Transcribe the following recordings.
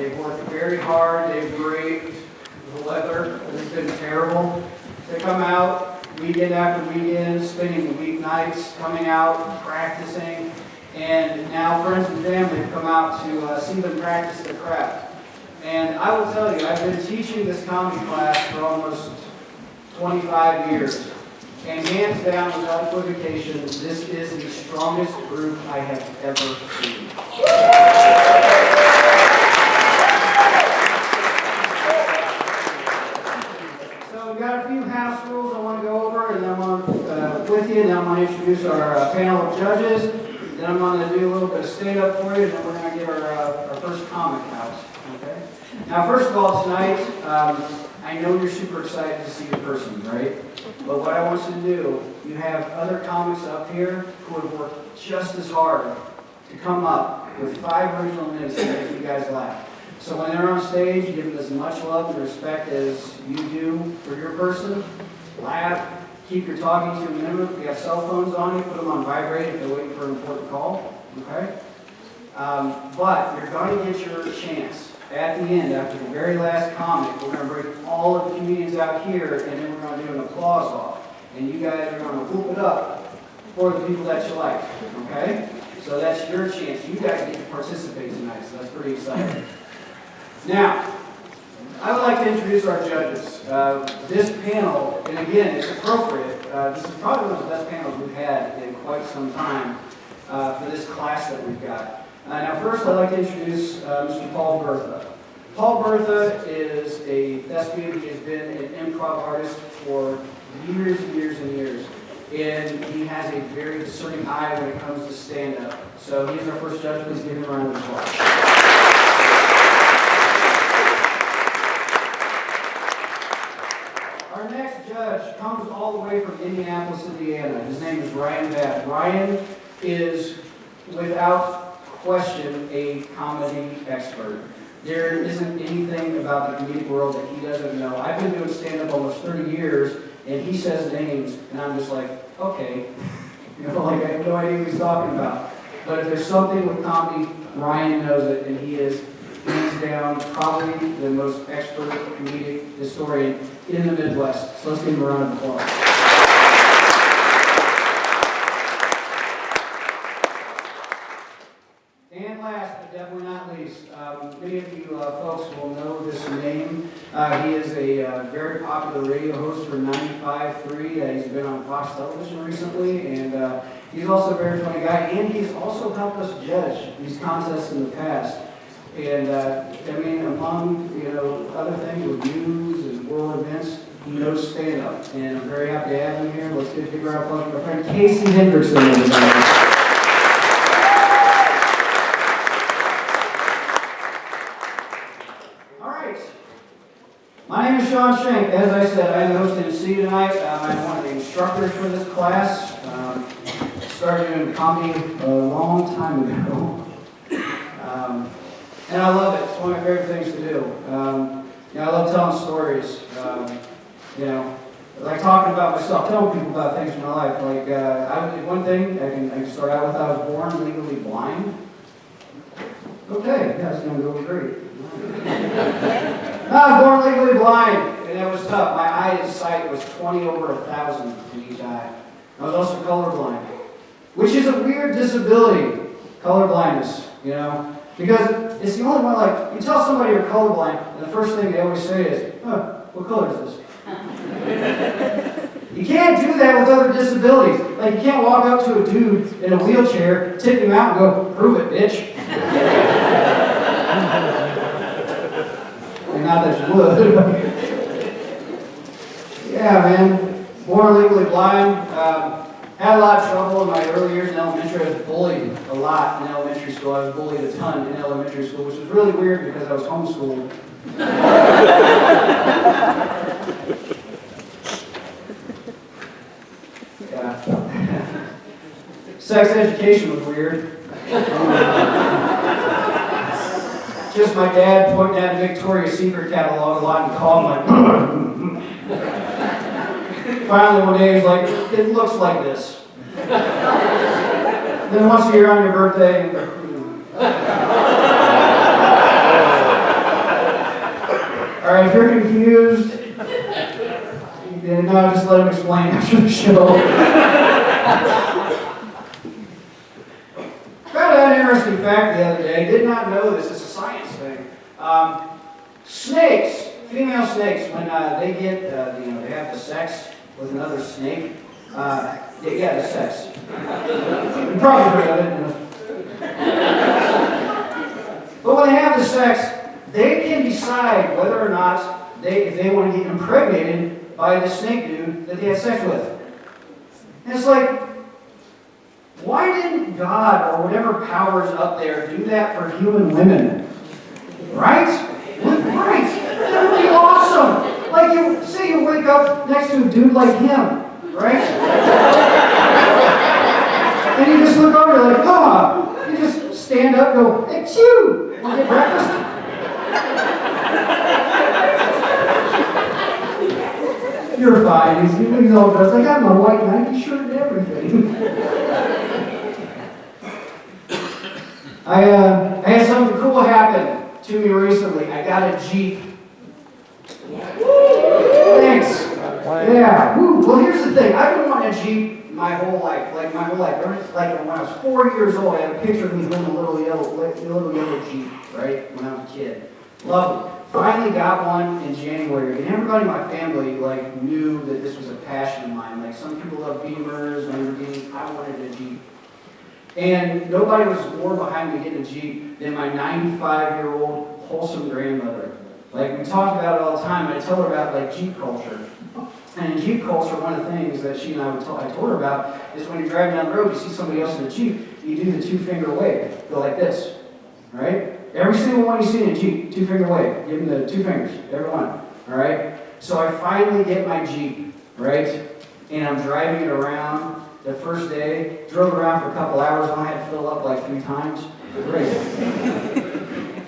They've worked very hard. They've braved the weather. It's been terrible. They come out weekend after weekend, spending the weeknights, coming out, practicing. And now friends and family have come out to see them practice their craft. And I will tell you, I've been teaching this comedy class for almost 25 years. And hands down, without equivocation, this is the strongest group I have ever seen. So we've got a few house rules I want to go over, and then I'm on with you, and then I'm going to introduce our panel of judges. Then I'm going to do a little bit of stand-up for you, and then we're going to give our first comic out. Okay? Now, first of all, tonight, I know you're super excited to see your person, right? But what I want you to do, you have other comics up here who have worked just as hard to come up with 5 original minutes to make you guys laugh. So when they're on stage, give them as much love and respect as you do for your person. Laugh. Keep your talking to a minimum. If you have cell phones on you, put them on vibrate if they're waiting for an important call. Okay? But you're going to get your chance. At the end, after the very last comic, we're going to bring all of the comedians out here, and then we're going to do an applause off. And you guys are going to whoop it up for the people that you like. Okay? So that's your chance. You guys get to participate tonight, so that's pretty exciting. Now, I would like to introduce our judges. This panel, and again, it's appropriate. This is probably one of the best panels we've had in quite some time for this class that we've got. Now, first, I'd like to introduce Mr. Paul Bertha. Paul Bertha is a thespian. He has been an improv artist for years and years and years. And he has a very discerning eye when it comes to stand-up. So he's our first judge. Please give him a round of applause. Our next judge comes all the way from Indianapolis, Indiana. His name is Ryan Babb. Ryan is, without question, a comedy expert. There isn't anything about the comedic world that he doesn't know. I've been doing stand-up almost 30 years, and he says names, and I'm just like, okay. You know, like I have no idea what he's talking about. But if there's something with comedy, Ryan knows it, and he is, hands down, probably the most expert comedic historian in the Midwest. So let's give him a round of applause. And last, but definitely not least, many of you folks will know this name. He is a very popular radio host for 95.3. He's been on Fox Television recently, and he's also a very funny guy. And he's also helped us judge these contests in the past. And I mean, among other things, reviews and world events, he knows stand-up. And I'm very happy to have him here. Let's give a big round of applause for my friend Casey Hendrickson, everybody. My name is Shank. As I said, I'm the host and MC tonight. I'm one of the instructors for this class. Started doing comedy a long time ago. And I love it. It's one of my favorite things to do. I love telling stories. I like talking about myself, telling people about things in my life. Like, one thing I can start out with, I was born legally blind. Okay, yeah, it's going to go great. I was born legally blind, and it was tough. My eyesight was 20 over 1,000 in each eye. I was also colorblind, which is a weird disability, colorblindness, because it's the only one, like, you tell somebody you're colorblind, and the first thing they always say is, what color is this? You can't do that with other disabilities. Like, you can't walk up to a dude in a wheelchair, tip him out, and go, prove it, bitch. Not that you would. Yeah, man. Born legally blind. Had a lot of trouble in my early years in elementary. I was bullied a lot in elementary school. I was bullied a ton in elementary school, which was really weird because I was homeschooled. Yeah. Sex education was weird. Just my dad pointing at a Victoria's Secret catalog a lot and calling like, finally one day he's like, it looks like this. Then once a year on your birthday, if you're confused, then no, just let him explain after the show. Found out an interesting fact the other day. Did not know this. It's a science thing. Snakes, female snakes, when they get, they have the sex with another snake. The sex. You probably heard of it. But when they have the sex, they can decide whether or not if they want to get impregnated by the snake dude that they had sex with. And it's like, why didn't God or whatever powers up there do that for human women? Right? Right. That would be awesome. Like say you wake up next to a dude like him, right? And you just look over like, you just stand up and go, achoo! Want to get breakfast? You're fine. He's all dressed. I got my white Nike shirt and everything. I had something cool happen to me recently. I got a Jeep. Thanks. Yeah. Woo. Well, here's the thing. I've been wanting a Jeep my whole life. Like my whole life. Like when I was 4 years old, I had a picture of me doing a little yellow Jeep, right? When I was a kid. Loved it. Finally got one in January, and everybody in my family knew that this was a passion of mine. Like some people love Beamers, Lamborghinis. I wanted a Jeep. And nobody was more behind me getting a Jeep than my 95-year-old wholesome grandmother. Like we talk about it all the time. I tell her about Jeep culture. And in Jeep culture, one of the things that she and I told her about is when you're driving down the road, you see somebody else in a Jeep, you do the 2-finger wave. Go like this, right? Every single one you see in a Jeep, 2-finger wave. Give them the 2 fingers, every one, all right? So I finally get my Jeep, right? And I'm driving it around. The first day, drove around for a couple hours, and I had to fill up 3 times. Great.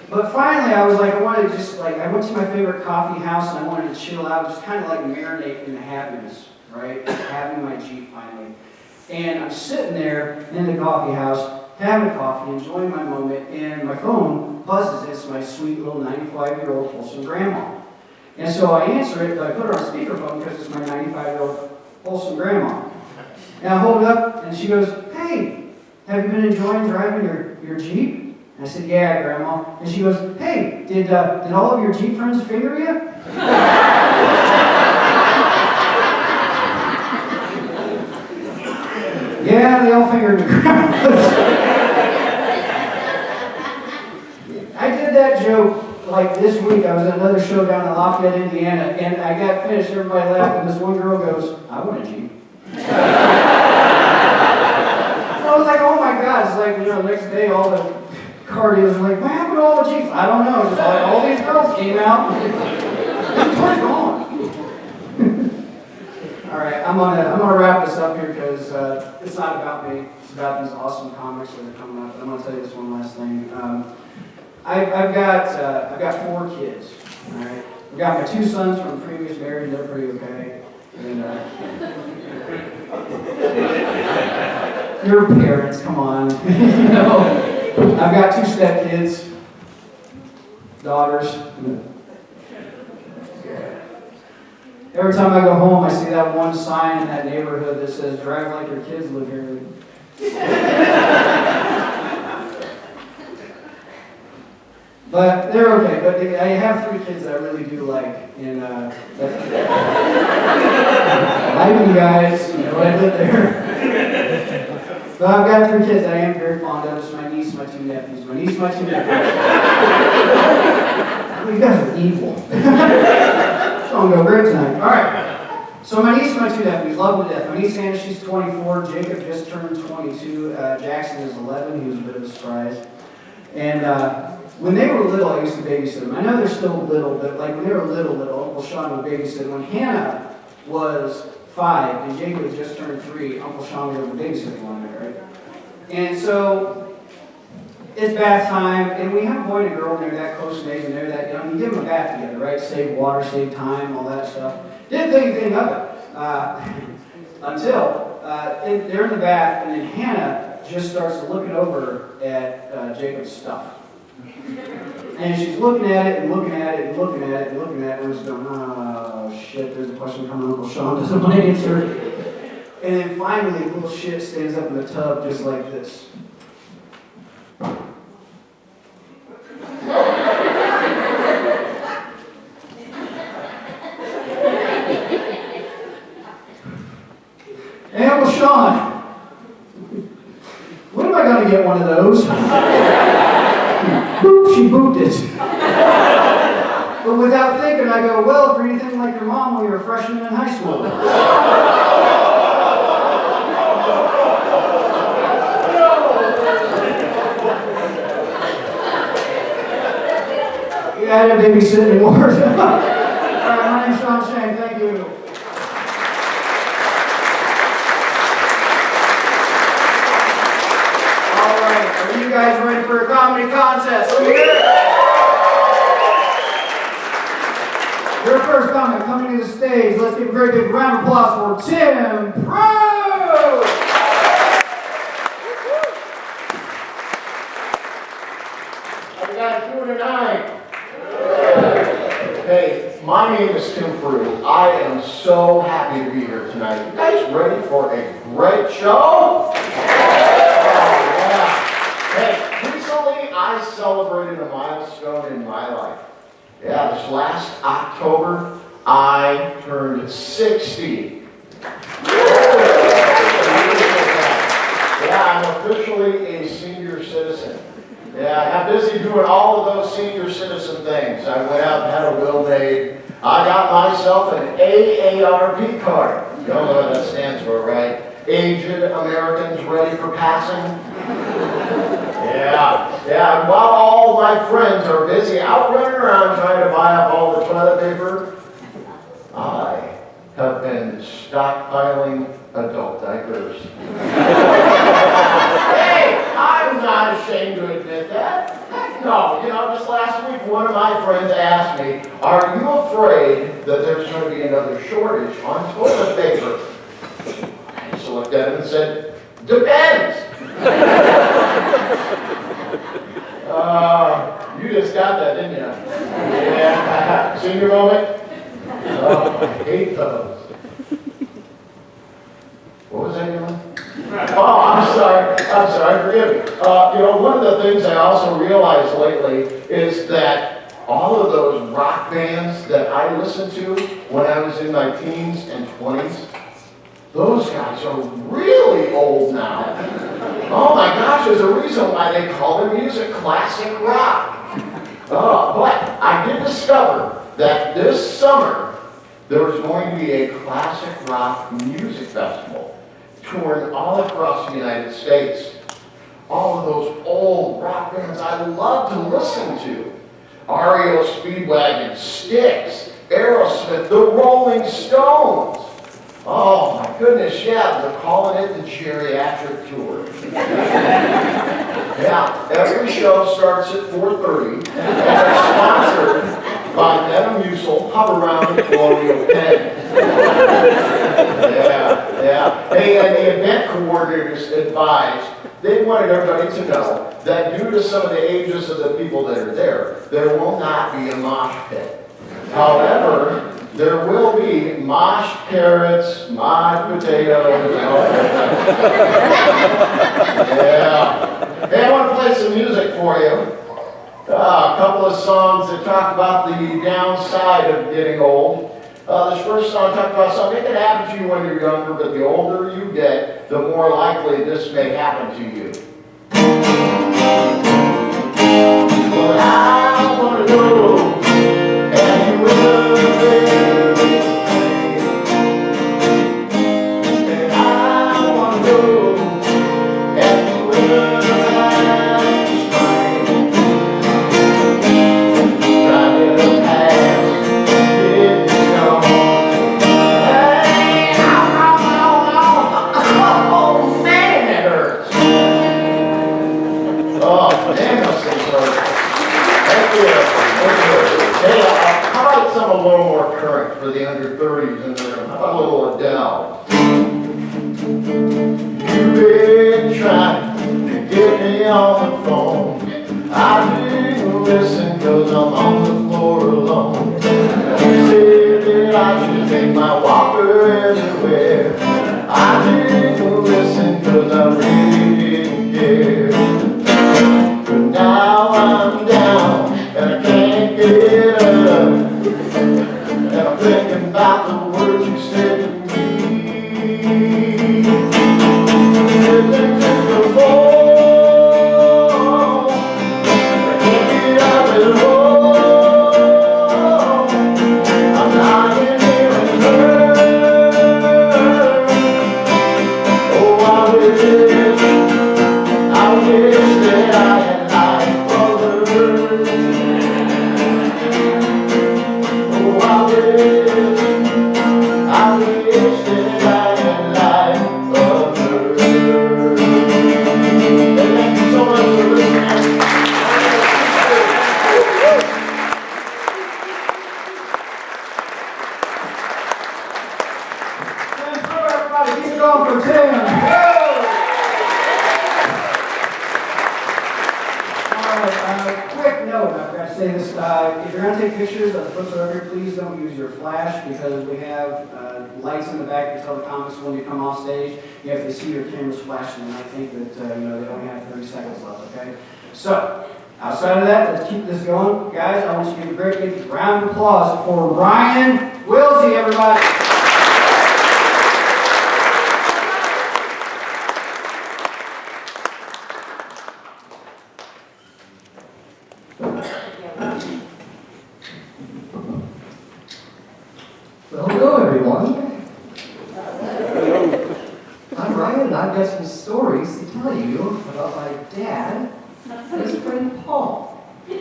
But finally, I was I wanted to just, I went to my favorite coffee house, and I wanted to chill out, just kind of marinate in the happiness, right? Having my Jeep finally. And I'm sitting there in the coffee house, having coffee, enjoying my moment, and my phone buzzes. It's my sweet little 95-year-old wholesome grandma. And so I answer it, but I put her on speakerphone because it's my 95-year-old wholesome grandma. And I hold it up, and she goes, "Hey, have you been enjoying driving your Jeep?" And I said, "Yeah, Grandma." And she goes, "Hey, did all of your Jeep friends finger you?" Yeah, they all fingered me. I did that joke this week. I was at another show down in Lafayette, Indiana, and I got finished. Everybody laughed, and this one girl goes, "I want a Jeep." I was like, oh my God, it's the next day all the car dealers were like, what happened to all the Jeeps? I don't know, just all these girls came out, and the car's gone. All right, I'm gonna wrap this up here because it's not about me, it's about these awesome comics that are coming up. I'm gonna tell you this one last thing. I've got 4 kids, all right? I've got my 2 sons from previous marriage, they're pretty okay. And, your parents, come on. I've got 2 stepkids, daughters. Every time I go home, I see that one sign in that neighborhood that says, "Drive like your kids live here." But they're okay. But I have 3 kids that I really do like. And I like you guys. You know I live there. But I've got 3 kids that I am very fond of. It's my niece, my 2 nephews. My niece, my 2 nephews. Oh, you guys are evil. It's going to go great tonight. All right. So my niece and my 2 nephews, love them to death. My niece Hannah, she's 24. Jacob just turned 22. Jackson is 11. He was a bit of a surprise. And when they were little, I used to babysit them. I know they're still little, but when they were little, Uncle Sean would babysit. When Hannah was 5 and Jacob had just turned 3, Uncle Sean was babysitting one day, right? And so it's bath time, and we have a boy and a girl, and they're that close in age, and they're that young. You give them a bath together, right? Save water, save time, all that stuff. Didn't think anything of it until they're in the bath, and then Hannah just starts looking over at Jacob's stuff. And she's looking at it and looking at it and looking at it and looking at it and just going, oh shit, there's a question from Uncle Sean, doesn't want to answer it. And then finally, little shit stands up in the tub just like this. Hey, Uncle Sean, when am I going to get one of those? Boop, she booped it. But without thinking, I go, well, if you're anything like your mom when you were a freshman in high school. Yeah, I didn't babysit anymore. All right, my name's Shank, thank you. All right, are you guys ready for a comedy contest? Let me hear it. Your first comic coming to the stage. Let's give a great big round of applause for Tim Pro! How you guys doing tonight? Hey, my name is Tim Prue. I am so happy to be here tonight. You guys ready for a great show? Oh, yeah. Hey, recently I celebrated a milestone in my life. Yeah, this last October, I turned 60. Yeah, I'm officially a senior citizen. Yeah, I'm busy doing all of those senior citizen things. I went out and had a will made. I got myself an AARP card. You don't know what that stands for, right? Aged Americans Ready for Passing. Yeah, and while all my friends are busy out running around trying to buy up all the toilet paper, I have been stockpiling adult diapers. Hey, I'm not ashamed to admit that. No, just last week one of my friends asked me, are you afraid that there's going to be another shortage on toilet paper? I just looked at him and said, depends. You just got that, didn't you? Yeah. Senior moment? Oh, I hate those. What was that doing? Oh, I'm sorry, forgive me. One of the things I also realized lately is that all of those rock bands that I listened to when I was in my teens and 20s, those guys are really old now. Oh my gosh, there's a reason why they call their music classic rock. But I did discover that this summer there was going to be a classic rock music festival touring all across the United States. All of those old rock bands I love to listen to. REO Speedwagon, Styx, Aerosmith, the Rolling Stones. Oh my goodness, yeah, they're calling it the geriatric tour. Yeah, every show starts at 4:30 and it's sponsored by Metamucil Hover-Round Colonial Pen. Yeah. Hey, and the event coordinators advised, they wanted everybody to know that due to some of the ages of the people that are there will not be a mosh pit. However, there will be mashed carrots, mashed potatoes, and all that. Yeah. Hey, I want to play some music for you. A couple of songs that talk about the downside of getting old. This first song talks about something that can happen to you when you're younger, but the older you get, the more likely this may happen to you. Well, I want to know, and you will live. And I want to know, and you will have strength. Try to pass, didn't know. Hey, oh, man, that hurts. Oh, man, those things hurt. Thank you. Hey, how about some a little more current for the under 30s in the room? How about a little Adele? You've been trying to get me on the phone. I didn't listen 'cause I'm on the floor alone. You said that I should take my walker everywhere. I didn't listen 'cause I really didn't care. But now I'm down and I can't get up. And I'm thinking about the words you said to me. Listen to the phone. I can't get up and roll. I'm lying here and hurt. Oh, I wish that I had life others. Oh, I wish that I had life others. And thank you so much for listening. And throw everybody, keep it going for Tim. Quick note, I forgot to say this, if you're going to take pictures of the folks over here, please don't use your flash because we have lights in the back to tell the comics when you come off stage. You have to see your cameras flashing, and I think that they only have 30 seconds left, okay? So, outside of that, let's keep this going. Guys, I want you to give a great big round of applause for Ryan Wilse, everybody. Well, hello everyone. I'm Ryan and I've got some stories to tell you about my dad and his friend Paul. You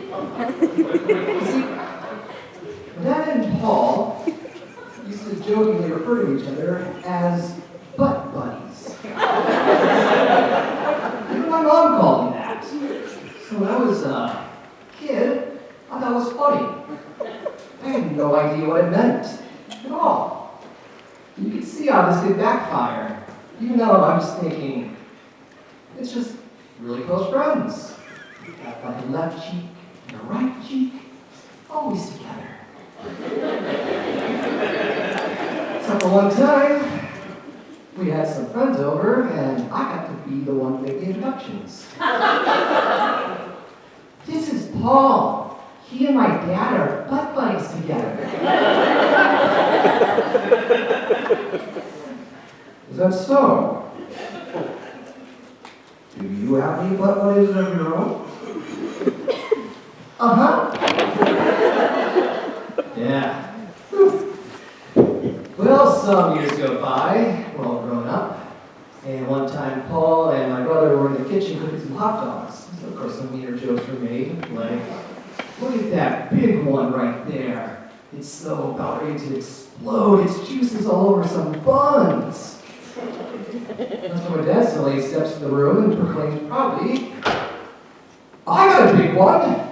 see, my dad and Paul used to jokingly refer to each other as butt buddies. Even my mom called me that. So when I was a kid, I thought it was funny. I had no idea what it meant at all. You can see how this could backfire. Even though I'm just thinking, it's just really close friends. Got like a left cheek and a right cheek, always together. So for one time, we had some friends over and I got to be the one to make the introductions. This is Paul. He and my dad are butt buddies together. Is that so? Do you have any butt buddies of your own? Uh-huh. Yeah. Well, some years go by, we're all grown up, and one time Paul and my brother were in the kitchen cooking some hot dogs. So of course some meaner jokes were made, like, look at that big one right there. It's so about ready to explode. Its juices all over some buns. That's when my dad suddenly steps in the room and proclaims proudly, I got a big one.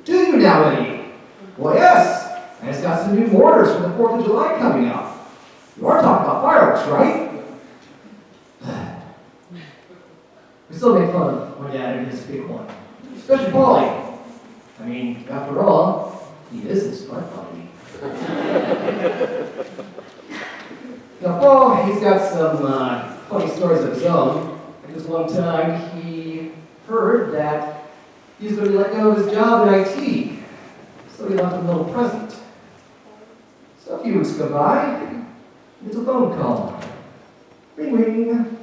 Do you now, Eddie? Well, yes. I just got some new mortars for the 4th of July coming up. You are talking about fireworks, right? We still make fun of my dad and his big one. Especially Paulie. I mean, after all, he is his butt buddy. Now, Paul, he's got some funny stories of his own. Like this one time, he heard that he's going to be let go of his job in IT. So he left him a little present. So a few weeks go by, it's a phone call. Ring, ring.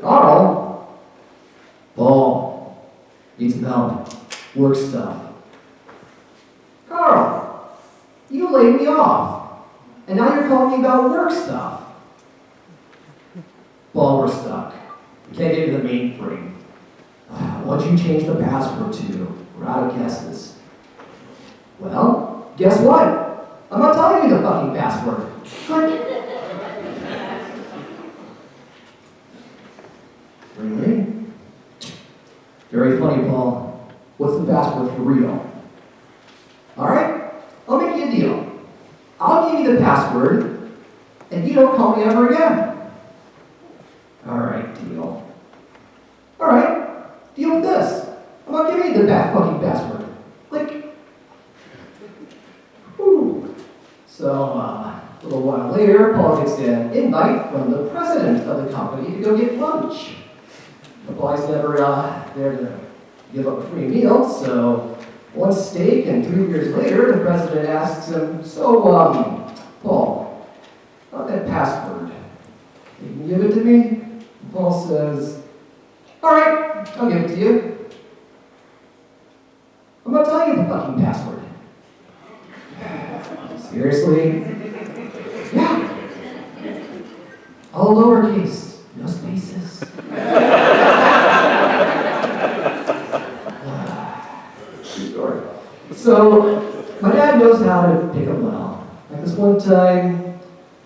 Carl? Paul, need some help. Work stuff. Carl, you laid me off. And now you're calling me about work stuff. Paul, we're stuck. We can't get to the mainframe. What'd you change the password to? We're out of guesses. Well, guess what? I'm not telling you the fucking password. Click. Ring, ring. Very funny, Paul. What's the password for real? All right, I'll make you a deal. I'll give you the password, and you don't call me ever again. All right, deal. All right, deal with this. Come on, give me the fucking password. Click. Whew. So, a little while later, Paul gets an invite from the president of the company to go get lunch. But Paul's never there to give up a free meal, so one steak, and 3 years later, the president asks him, so, Paul, about that password, can you give it to me? And Paul says, all right, I'll give it to you. I'm not telling you the fucking password. Seriously? Yeah. All lowercase, no spaces. True story. So, my dad knows how to pick up well. Like this one time,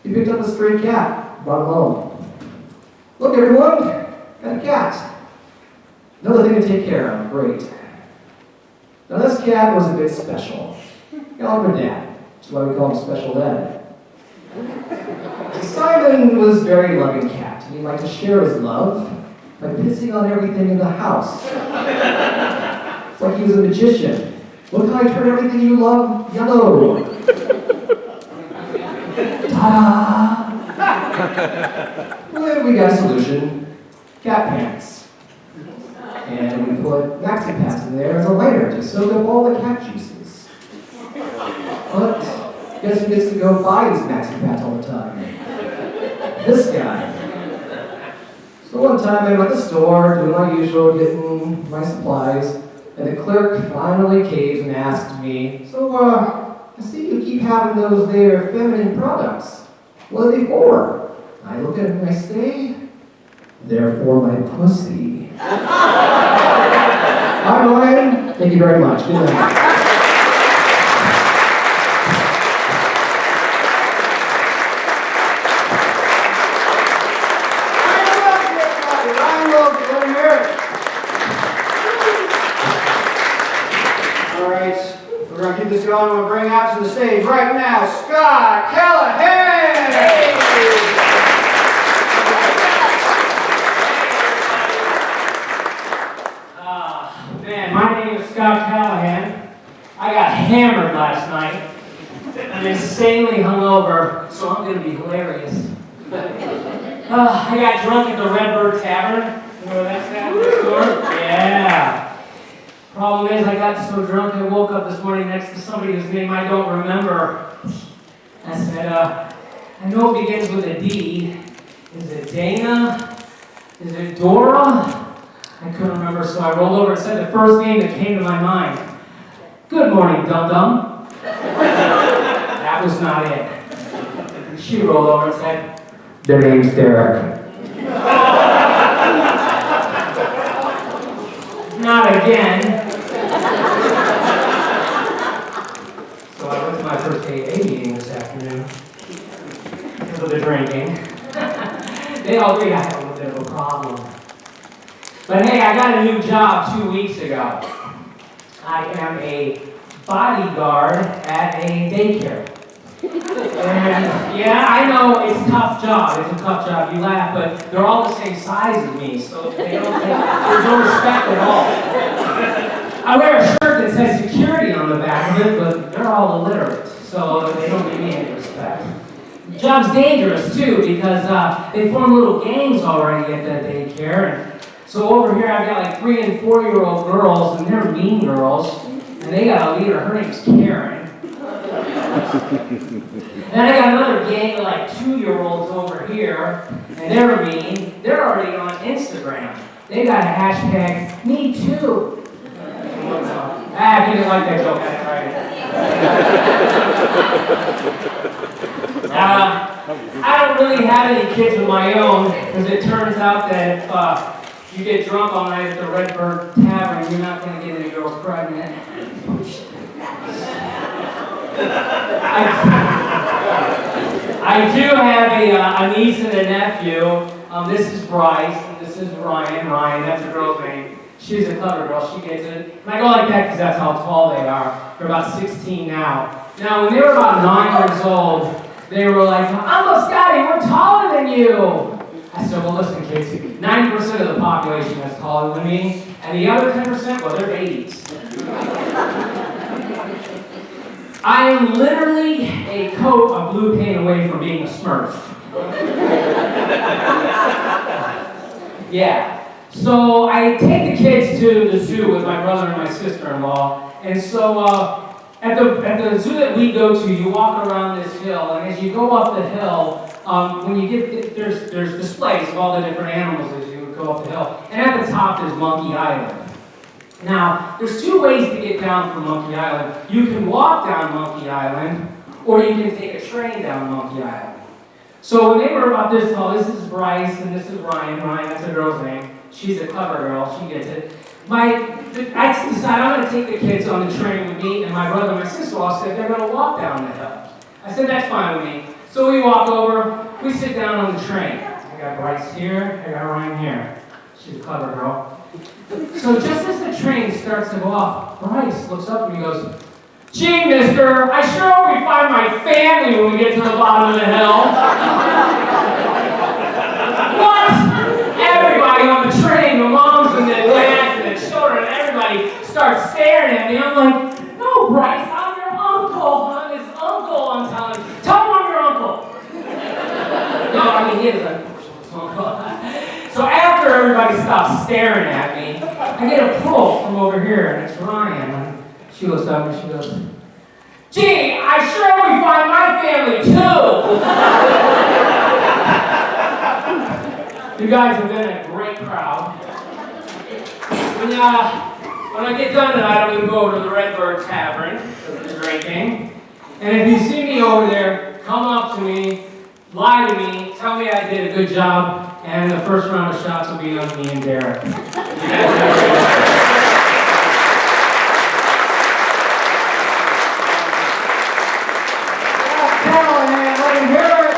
he picked up a stray cat, brought him home. Look, everyone, got a cat. Another thing to take care of, great. Now this cat was a bit special. Called him Dad. That's why we call him Special Ed. Simon was a very loving cat, and he liked to share his love by pissing on everything in the house. It's like he was a magician. Look how I turn everything you love yellow. Ta-da! Well, then we got a solution. Cat pants. And we put maxi pads in there as a lighter to soak up all the cat juices. But guess who gets to go buy these maxi pads all the time? This guy. So one time I'm at the store doing my usual, getting my supplies, and the clerk finally caves and asked me, so I see you keep having those there feminine products. What are they for? I look at it and I say, they're for my pussy. Hi, Ryan. Thank you very much. Good night. All right, we're going to keep this going. We're going to bring out to the stage right now, Scott Callahan! Man, my name is Scott Callahan. I got hammered last night. I'm insanely hungover, so I'm going to be hilarious. I got drunk at the Redbird Tavern. You know where that's at? Store? Yeah. Problem is, I got so drunk I woke up this morning next to somebody whose name I don't remember. I said, I know it begins with a D. Is it Dana? Is it Dora? I couldn't remember, so I rolled over and said the first name that came to my mind. Good morning, dum-dum. That was not it. She rolled over and said, their name's Derek. Not again. So I went to my first AA meeting this afternoon because of the drinking. They all agree I have a little bit of a problem. But hey, I got a new job 2 weeks ago. I am a bodyguard at a daycare. And yeah, I know it's a tough job. It's a tough job. You laugh, but they're all the same size as me, so there's no respect at all. I wear a shirt that says security on the back of it, but they're all illiterate, so they don't give me any respect. The job's dangerous too, because they form little gangs already at the daycare. So over here I've got like 3- and 4-year-old girls, and they're mean girls, and they got a leader, her name's Karen. And I got another gang of like 2-year-olds over here, and they're mean. They're already on Instagram. They got a hashtag, me too. If you didn't like that joke, I don't really have any kids of my own, because it turns out that if you get drunk all night at the Redbird Tavern, you're not going to get any girls pregnant. I do have a niece and a nephew. This is Bryce, and this is Ryan. Ryan, that's her girl's name. She's a clever girl, she gets it. And I go like that because that's how tall they are. They're about 16 now. Now, when they were about 9 years old, they were like, Uncle Scotty, we're taller than you. I said, well, listen, kids, 90% of the population is taller than me, and the other 10%, well, they're babies. I am literally a coat of blue paint away from being a Smurf. Yeah. So I take the kids to the zoo with my brother and my sister-in-law, and so at the zoo that we go to, you walk around this hill, and as you go up the hill, when you get there's displays of all the different animals as you go up the hill, and at the top there's Monkey Island. Now, there's two ways to get down from Monkey Island. You can walk down Monkey Island, or you can take a train down Monkey Island. So when they were about this tall, this is Bryce and this is Ryan. Ryan, that's a girl's name. She's a clever girl. She gets it. I decided I'm going to take the kids on the train with me, and my brother and my sister-in-law said they're going to walk down the hill. I said, that's fine with me. So we walk over, we sit down on the train. I got Bryce here, I got Ryan here. She's a clever girl. So just as the train starts to go off, Bryce looks up and he goes, gee, mister, I sure hope we find my family when we get to the bottom of the hill. What? Everybody on the train, the moms and the dads and the children, everybody starts staring at me. I'm like, no, Bryce, I'm your uncle. I'm his uncle, I'm telling you. Tell him I'm your uncle. No, I mean, he is an uncle. So after everybody stops staring at me, I get a pull from over here, and it's Ryan. And she looks up and she goes, gee, I sure hope we find my family too. You guys have been a great crowd. When I get done tonight, I'm going to go over to the Redbird Tavern for drinking. And if you see me over there, come up to me, lie to me, tell me I did a good job, and the first round of shots will be on me and Derek. You guys have a great night.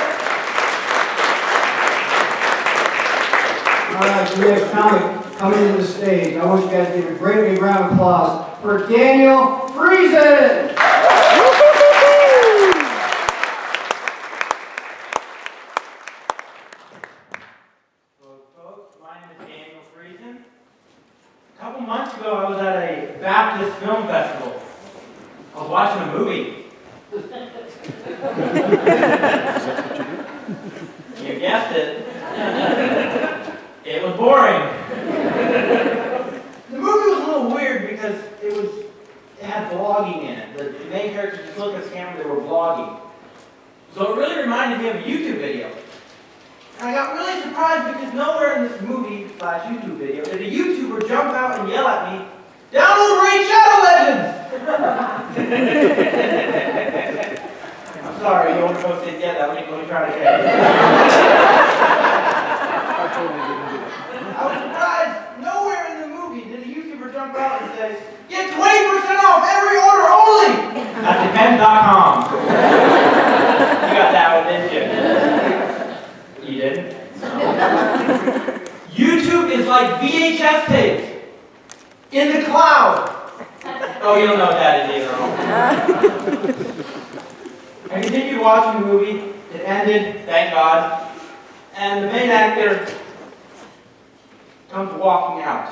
All right, we have comic coming to the stage. I want you guys to give a great big round of applause for Daniel Friesen. Hello, folks. My name is Daniel Friesen. A couple months ago, I was at a Baptist film festival. I was watching a movie. You guessed it. It was boring. The movie was a little weird because it had vlogging in it. The main characters just looked at the camera, they were vlogging. So it really reminded me of a YouTube video. And I got really surprised because nowhere in this movie/YouTube video did a YouTuber jump out and yell at me, download Raid Shadow Legends! I'm sorry, you older folks didn't get that. Let me try it again. I was surprised nowhere in the movie did a YouTuber jump out and say, get 20% off every order only! At depend.com. You got that one, didn't you? You didn't? No. YouTube is like VHS tapes in the cloud. Oh, you don't know what that is either. I continued watching the movie. It ended, thank God. And the main actor comes walking out.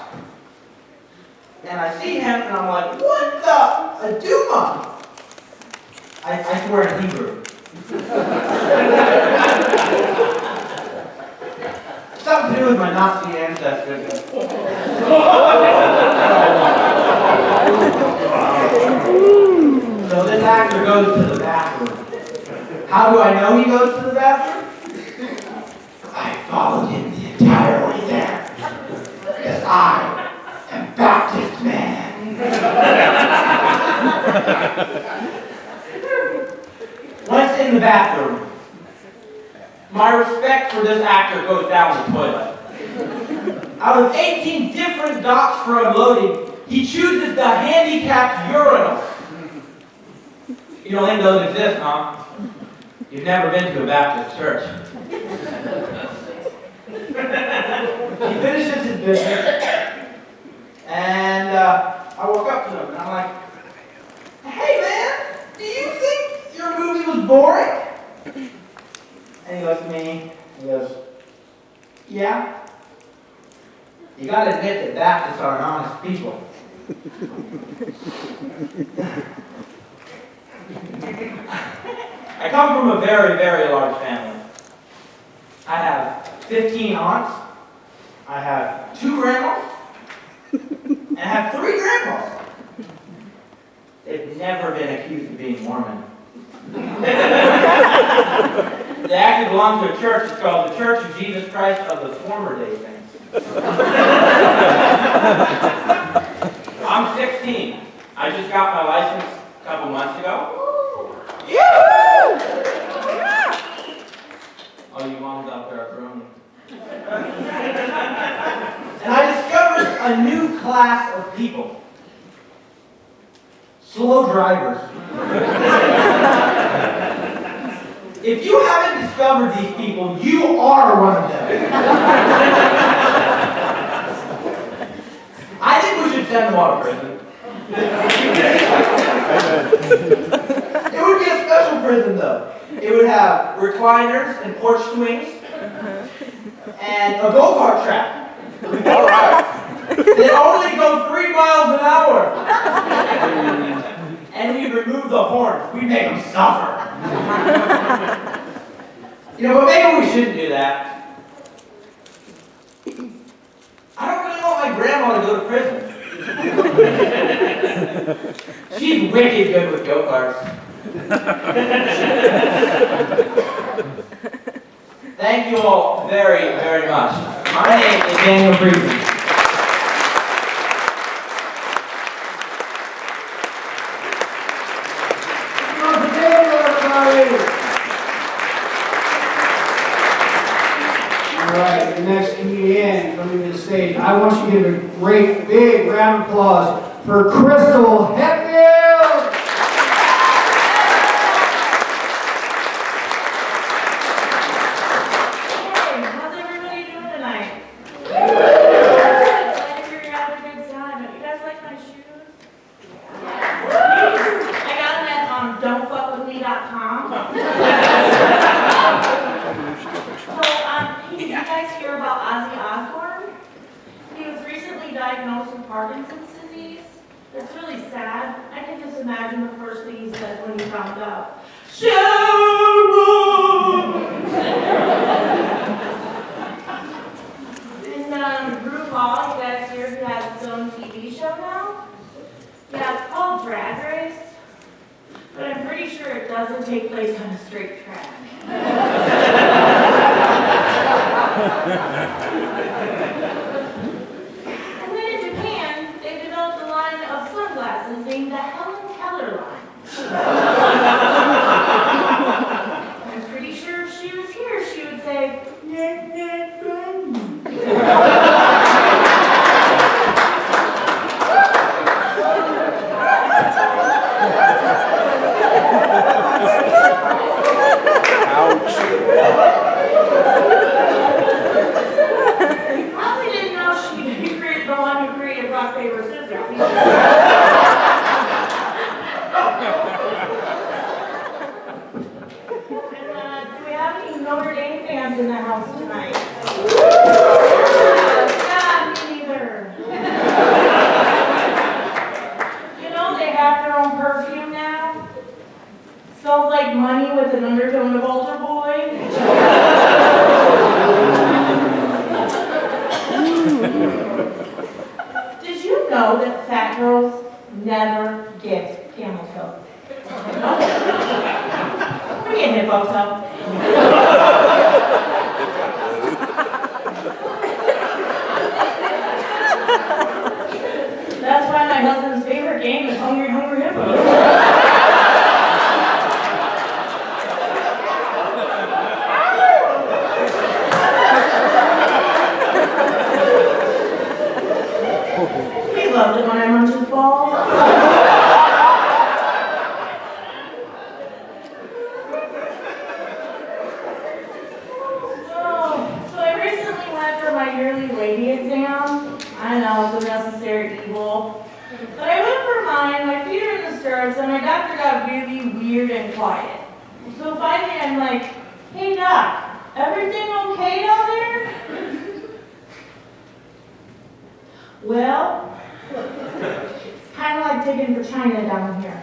And I see him and I'm like, what the Aduma? I swear in Hebrew. Something to do with my Nazi ancestors. So this actor goes to the bathroom. How do I know he goes to the bathroom? I followed him the entire way there. Because I am Baptist man. Once in the bathroom, my respect for this actor goes down the toilet. Out of 18 different docks for unloading, he chooses the handicapped urinal. You don't think those exist, huh? You've never been to a Baptist church. He finishes his business, and I walk up to him, and I'm like, hey man, do you think your movie was boring? And he looks at me, he goes, Yeah? You gotta admit that Baptists are honest people. I come from a very, very large family. I have 15 aunts, I have 2 grandmas, and I have 3 grandpas. They've never been accused of being Mormon. They actually belong to a church. It's called the Church of Jesus Christ of the Former Day Saints. I'm 16. I just got my license a couple months ago. Oh, you moms out there are groaning. And I discovered a new class of people. Slow drivers. If you haven't discovered these people, you are one of them. I think we should send them all to prison. It would be a special prison, though. It would have recliners and porch swings and a go-kart track. All right. They only go 3 miles an hour. And we remove the horns. We make them suffer. But maybe we shouldn't do that. I don't really want my grandma to go to prison. She's wicked good with go-karts. Thank you all very, very much. My name is Daniel Friedman. Alright, the next comedian coming to the stage. I want you to give a great big round of applause for Crystal Hetfield! Hey, how's everybody doing tonight? Glad to hear you're having a good time. You guys like my shoes? I got them at don'tfuckwithme.com. Did you guys hear about Ozzy Osbourne? He was recently diagnosed with Parkinson's disease. It's really sad. I can just imagine the first thing he said when he found out. Sharon! And RuPaul, you guys hear he has his own TV show now? Yeah, it's called Drag Race. But I'm pretty sure it doesn't take place on a straight track. And then in Japan, they developed a line of sunglasses named the Helen Keller line. I'm pretty sure if she was here, she would say, "Net, net, run." Probably didn't know she created the one who created rock, paper, scissors. And, do we have any Notre Dame fans in the house tonight? Yeah, me neither. They have their own perfume now. Smells like money with an undertone of altar boy. Did you know that fat girls never get camel toe? We're getting hippo toe. That's why my husband's favorite game is Hungry Hungry Hippo. He loves it when I munch his balls. So I recently went for my yearly lady exam. I know, it's a necessary evil. But I went for mine, my feet are in the stirrups, and my doctor got really weird and quiet. So finally I'm like, "Hey doc, everything okay down there?" Well, it's kind of like digging for China down here.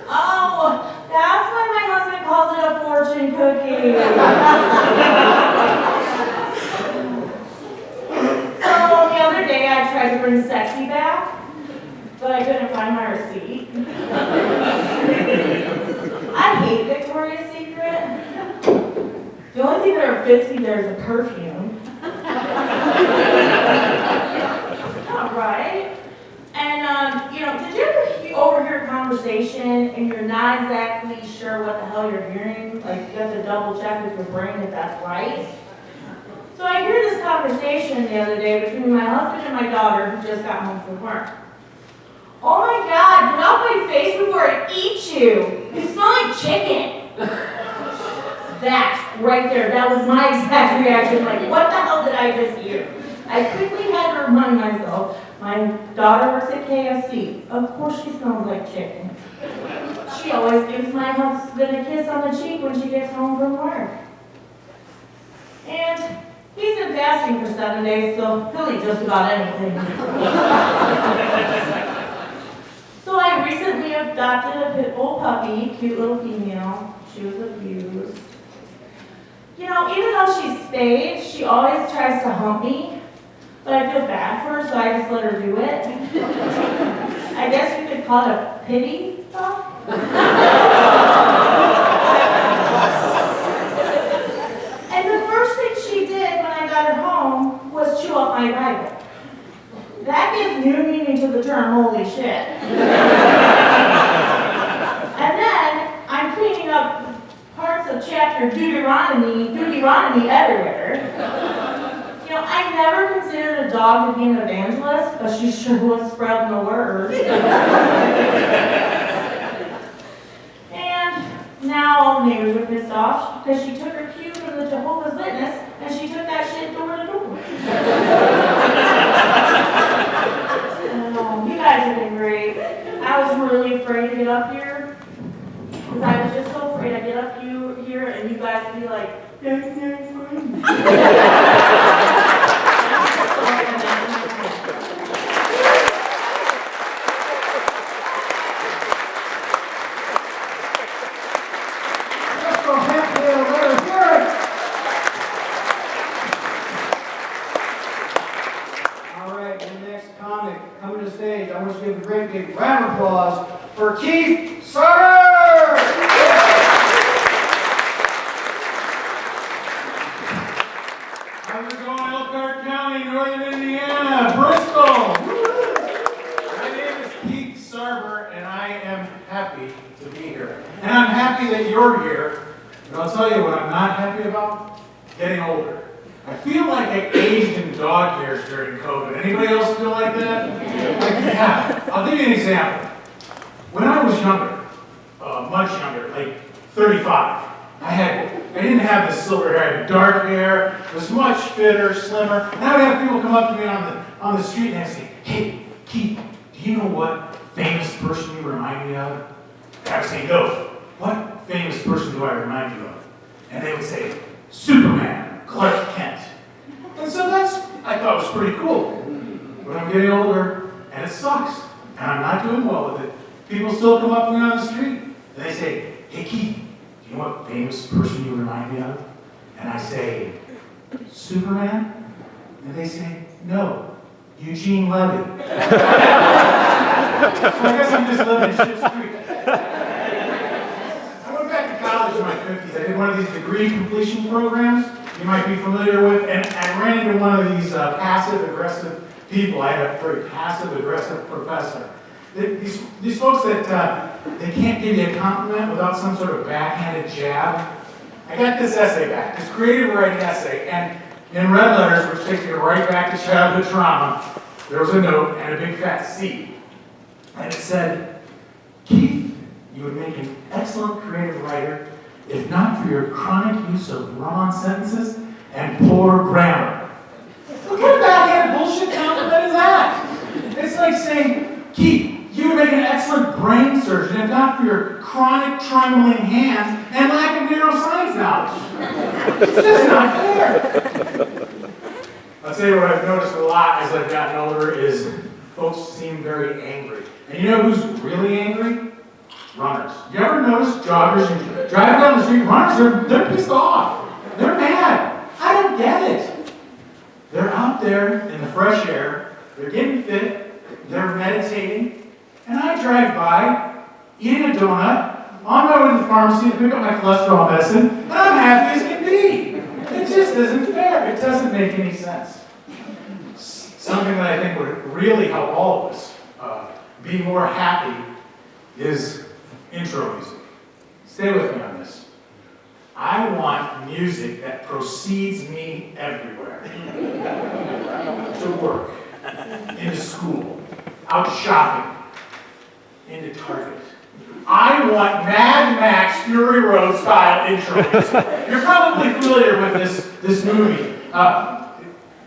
Oh, that's why my husband calls it a fortune cookie. So the other day I tried to bring sexy back, but I couldn't find my receipt. I hate Victoria's Secret. The only thing that ever fits me there is a perfume. All right. And, did you ever overhear a conversation and you're not exactly sure what the hell you're hearing? Like, you have to double check with your brain if that's right? So I hear this conversation the other day between my husband and my daughter who just got home from work. Oh my God, get off my face before I eat you. You smell like chicken. That right there, that was my exact reaction. Like, what the hell did I just hear? I quickly had to remind myself, my daughter works at KFC. Of course she smells like chicken. She always gives my husband a kiss on the cheek when she gets home from work. And he's been fasting for 7 days, so he'll eat just about anything. So I recently adopted a pit bull puppy, cute little female. She was abused. Even though she's spayed, she always tries to hump me. But I feel bad for her, so I just let her do it. I guess you could call it a pity stop. And the first thing she did when I got her home was chew up my Bible. That gives new meaning to the term holy shit. And then I'm cleaning up parts of chapter Deuteronomy everywhere. I never considered a dog to be an evangelist, but she sure was spreading the word. And now all the neighbors are pissed off because she took her cue from the Jehovah's Witness and she took that shit door to door. You guys have been great. I was really afraid to get up here because I was just so afraid I'd get up here and you guys would be like, that's not funny. Coming to the stage, I want you to give a great big round of applause for Keith Sarver! How's it going, Elkhart County, Northern Indiana, Bristol? My name is Keith Sarver, and I am happy to be here. And I'm happy that you're here. And I'll tell you what I'm not happy about: getting older. I feel like I aged in dog years during COVID. Anybody else feel like that? Yeah. I'll give you an example. When I was younger, much younger, like 35, I didn't have the silver hair. I had dark hair, was much fitter, slimmer. And I would have people come up to me on the street and I'd say, "Hey, Keith, do you know what famous person you remind me of?" And I would say, "No. What famous person do I remind you of?" And they would say, "Superman. Clark Kent." And so I thought was pretty cool. But I'm getting older, and it sucks. And I'm not doing well with it. People still come up to me on the street, and they say, "Hey Keith, do you know what famous person you remind me of?" And I say, "Superman?" And they say, "No, Eugene Levy." So I guess I'm just living in Schitt's Creek. I went back to college in my 50s. I did one of these degree completion programs you might be familiar with, and I ran into one of these passive-aggressive people. I had a very passive-aggressive professor. These folks that they can't give you a compliment without some sort of backhanded jab. I got this essay back, this creative writing essay, and in red letters, which takes me right back to childhood trauma, there was a note and a big fat C. And it said, "Keith, you would make an excellent creative writer if not for your chronic use of run-on sentences and poor grammar." What kind of backhanded bullshit compliment is that? It's like saying, "Keith, you would make an excellent brain surgeon if not for your chronic trembling hands and lack of neuroscience knowledge." It's just not fair. I'll tell you what I've noticed a lot as I've gotten older is folks seem very angry. And you know who's really angry? Runners. You ever notice joggers, you drive down the street, runners, they're pissed off. They're mad. I don't get it. They're out there in the fresh air, they're getting fit, they're meditating, and I drive by, eat a donut, on my way to the pharmacy to pick up my cholesterol medicine, and I'm happy as can be. It just isn't fair. It doesn't make any sense. Something that I think would really help all of us be more happy is intro music. Stay with me on this. I want music that precedes me everywhere. To work, into school, out shopping, into Target. I want Mad Max Fury Road style intro music. You're probably familiar with this movie.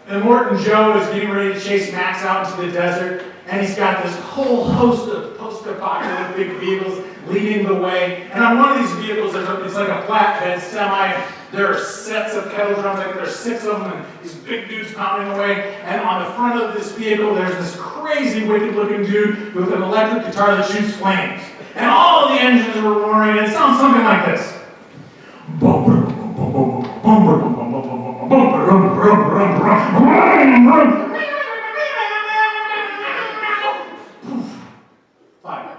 Immortan Joe is getting ready to chase Max out into the desert, and he's got this whole host of post-apocalyptic vehicles leading the way. And on one of these vehicles, it's like a flatbed semi. There are sets of kettle drums, I think there's 6 of them, and these big dudes pounding away. And on the front of this vehicle, there's this crazy, wicked-looking dude with an electric guitar that shoots flames. And all of the engines were roaring, and it sounds something like this. Fire.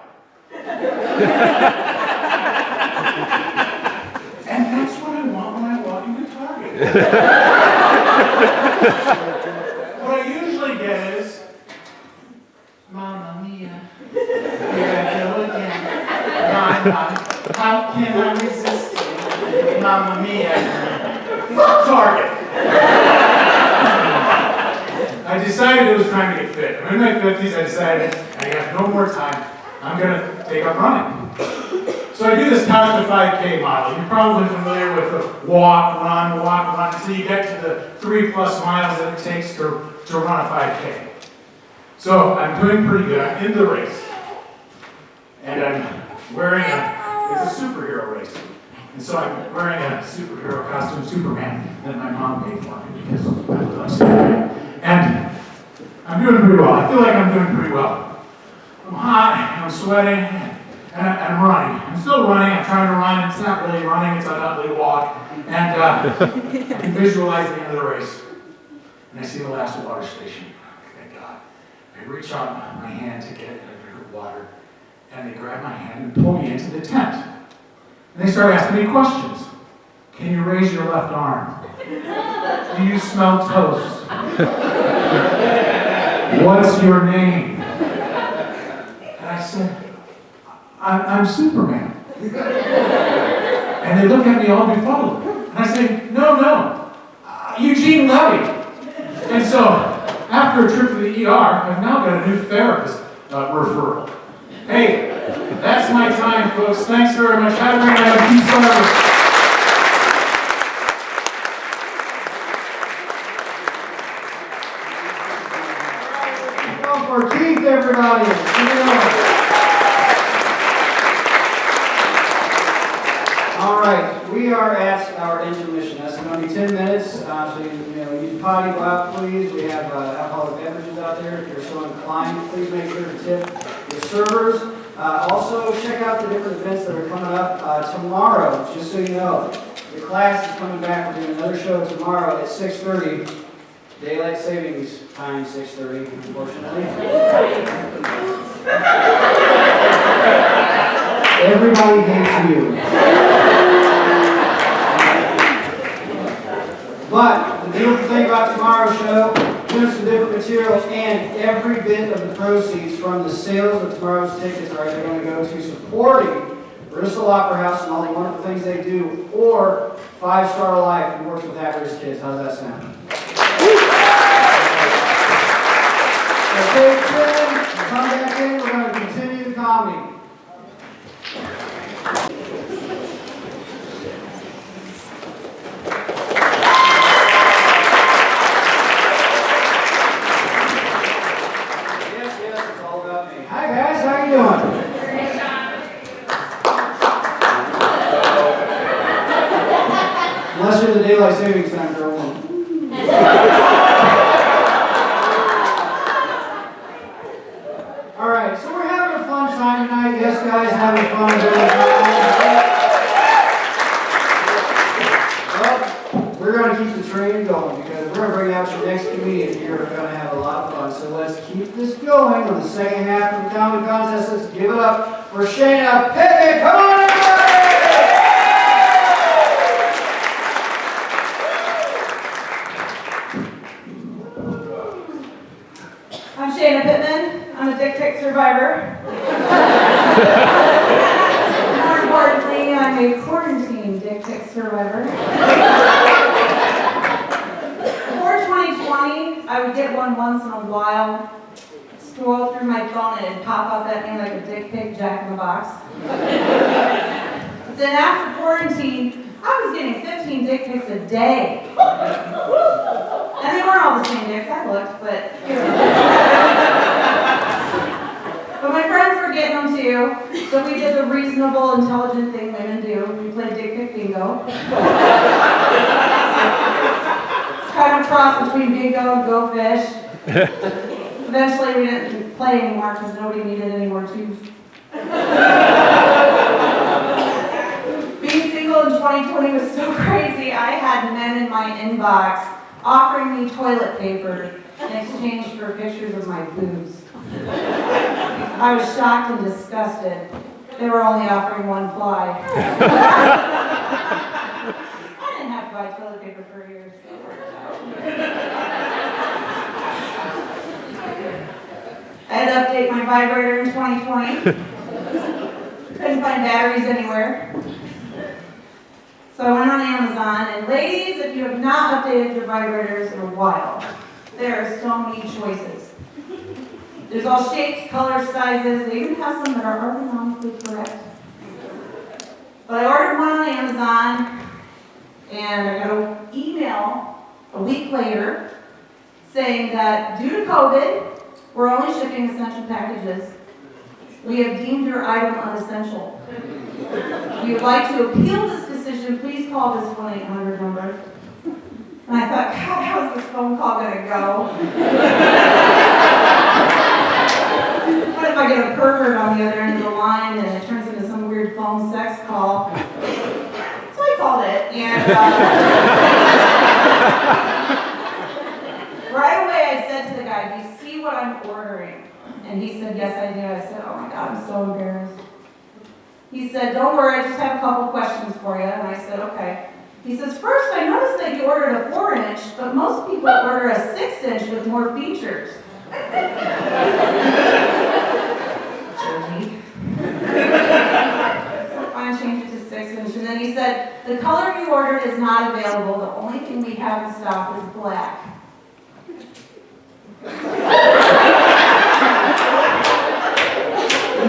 And that's what I want when I walk into Target. What I usually get is, Mamma Mia, here I go again. How can I resist? Mamma Mia. Fuck Target. I decided it was time to get fit. I'm in my 50s, I decided I have no more time. I'm going to take up running. So I do this couch to 5K model. You're probably familiar with the walk, run, until you get to the 3+ miles that it takes to run a 5K. So I'm doing pretty good. I'm in the race. And I'm wearing it's a superhero race. And so I'm wearing a superhero costume, Superman, that my mom paid for me because I look like Superman. And I'm doing pretty well. I feel like I'm doing pretty well. I'm hot, I'm sweating, and I'm running. I'm still running, I'm trying to run. It's not really running, it's an ugly walk. And I can visualize the end of the race. And I see the last water station. Thank God. I reach out my hand to get a drink of water. And they grab my hand and pull me into the tent. And they start asking me questions. Can you raise your left arm? Do you smell toast? What's your name? And I said, I'm Superman. And they look at me all befuddled. And I say, no, Eugene Levy. And so, after a trip to the ER, I've now got a new therapist referral. Hey, that's my time, folks. Thanks very much. Have a great night. Peace forever. Well, for Keith, everybody. All right, we are at our intermission. That's going to be 10 minutes. So you potty go out, please. We have alcoholic beverages out there. If you're so inclined, please make sure to tip your servers. Also, check out the different events that are coming up tomorrow. Just so you know, the class is coming back. We're doing another show tomorrow at 6:30. Daylight savings time 6:30, unfortunately. Everybody hates you. But the beautiful thing about tomorrow's show, doing some different materials, and every bit of the proceeds from the sales of tomorrow's tickets are either going to go to supporting Bristol Opera House and all the wonderful things they do, or 5 Star Life, who works with at-risk kids. How's that sound? So take 10, come back in, we're going to continue the comedy. Hi guys, how you doing? Unless you're the daylight savings time, girl. guys having fun doing it? Well, we're going to keep the train going because we're going to bring out your next comedian. You're going to have a lot of fun. So let's keep this going on the second half of the comedy contest. Let's give it up for Shayna Pittman. Come on, everybody! I'm Shayna Pittman. I'm a dick pic survivor. More importantly, I'm a quarantine dick pic survivor. Before 2020, I would get one once in a while, scroll through my phone, and it'd pop up at me like a dick pic Jack in the Box. But then after quarantine, I was getting 15 dick pics a day. And they weren't all the same dicks, I looked, but but my friends were getting them too, so we did the reasonable, intelligent thing women do. We played dick pic bingo. It's kind of a cross between bingo and go fish. Eventually we didn't play anymore because nobody needed any more tubes. Being single in 2020 was so crazy, I had men in my inbox offering me toilet paper in exchange for pictures of my boobs. I was shocked and disgusted. They were only offering one ply. I didn't have to buy toilet paper for years. So it worked out. I had to update my vibrator in 2020. Couldn't find batteries anywhere. So I went on Amazon, and ladies, if you have not updated your vibrators in a while, there are so many choices. There's all shapes, colors, sizes. They even have some that are ergonomically correct. But I ordered one on Amazon, and I got an email a week later saying that due to COVID, we're only shipping essential packages. We have deemed your item unessential. If you would like to appeal this decision, please call this 1-800 number. And I thought, God, how's this phone call gonna go? What if I get a pervert on the other end of the line and it turns into some weird phone sex call? So I called it, and right away I said to the guy, do you see what I'm ordering? And he said, yes, I do. I said, oh my God, I'm so embarrassed. He said, don't worry, I just have a couple questions for you. And I said, okay. He says, first, I noticed that you ordered a 4-inch, but most people order a 6-inch with more features. Jerky. So I changed it to 6-inch. And then he said, the color you ordered is not available. The only thing we have in stock is black. You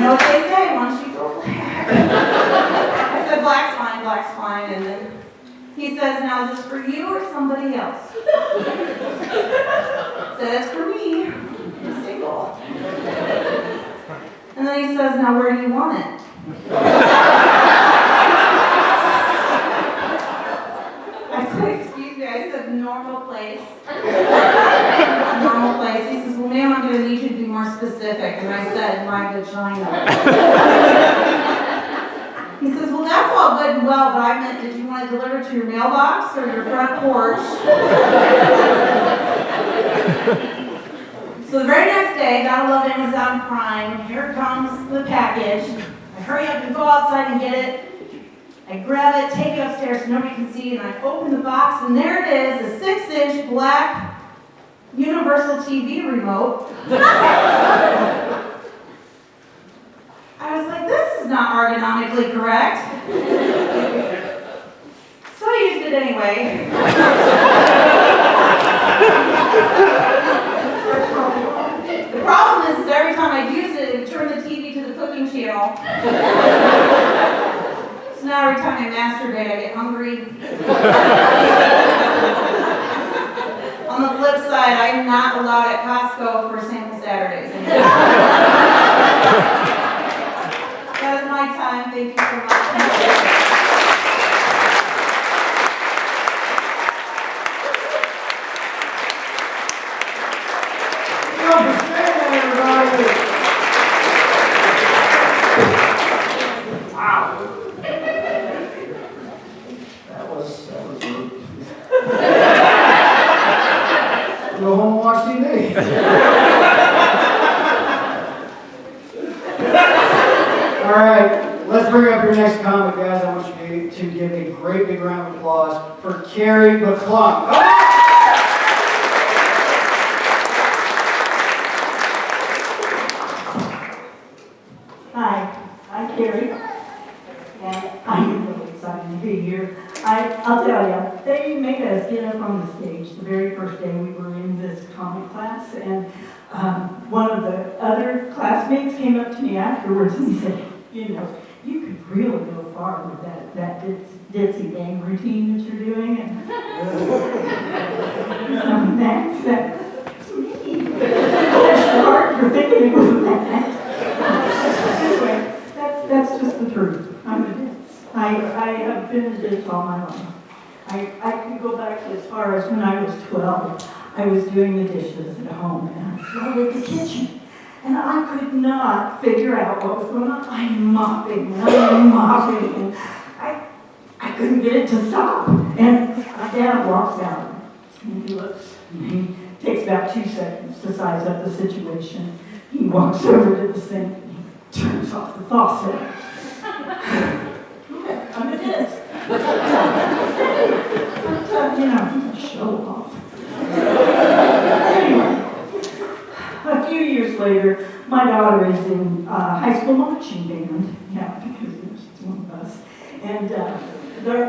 know what they say, once you go black. I said, black's fine, and then he says, now is this for you or somebody else? I said, it's for me, I'm single. And then he says, now where do you want it? I said, excuse me, I said, normal place. Normal place. He says, well, ma'am, I'm going to need you to be more specific. And I said, my vagina. He says, well, that's all good and well, but I meant, did you want to deliver to your mailbox or your front porch? So the very next day, gotta love Amazon Prime, here comes the package. I hurry up and go outside and get it. I grab it, take it upstairs so nobody can see, and I open the box, and there it is, a 6-inch black universal TV remote. I was like, this is not ergonomically correct. So I used it anyway. The problem is every time I use it, it would turn the TV to the cooking channel. So now every time I masturbate, I get hungry. On the flip side, I'm not allowed at Costco for sample Saturdays anymore. That is my time. Thank you so much. All right, let's bring up your next comic, guys. I want you to give a great big round of applause for Carrie McClung. Come on! Hi, I'm Carrie, and I'm really excited to be here. I'll tell you, they made us get up on the stage the very first day we were in this comic class, and one of the other classmates came up to me afterwards and said, you know, you could really go far with that ditzy bang routine that you're doing. And that's me. That's hard for thinking of that. Anyway, that's just the truth. I'm a ditz. I have been a ditz all my life. I could go back as far as when I was 12. I was doing the dishes at home, and I flooded the kitchen. And I could not figure out what was going on. I'm mopping, and I couldn't get it to stop. And my dad walks out, and he looks, and he takes about 2 seconds to size up the situation. He walks over to the sink, and he turns off the faucet. I'm a ditz. But, you know, show off. Anyway. A few years later, my daughter is in high school marching band, because she's one of us, and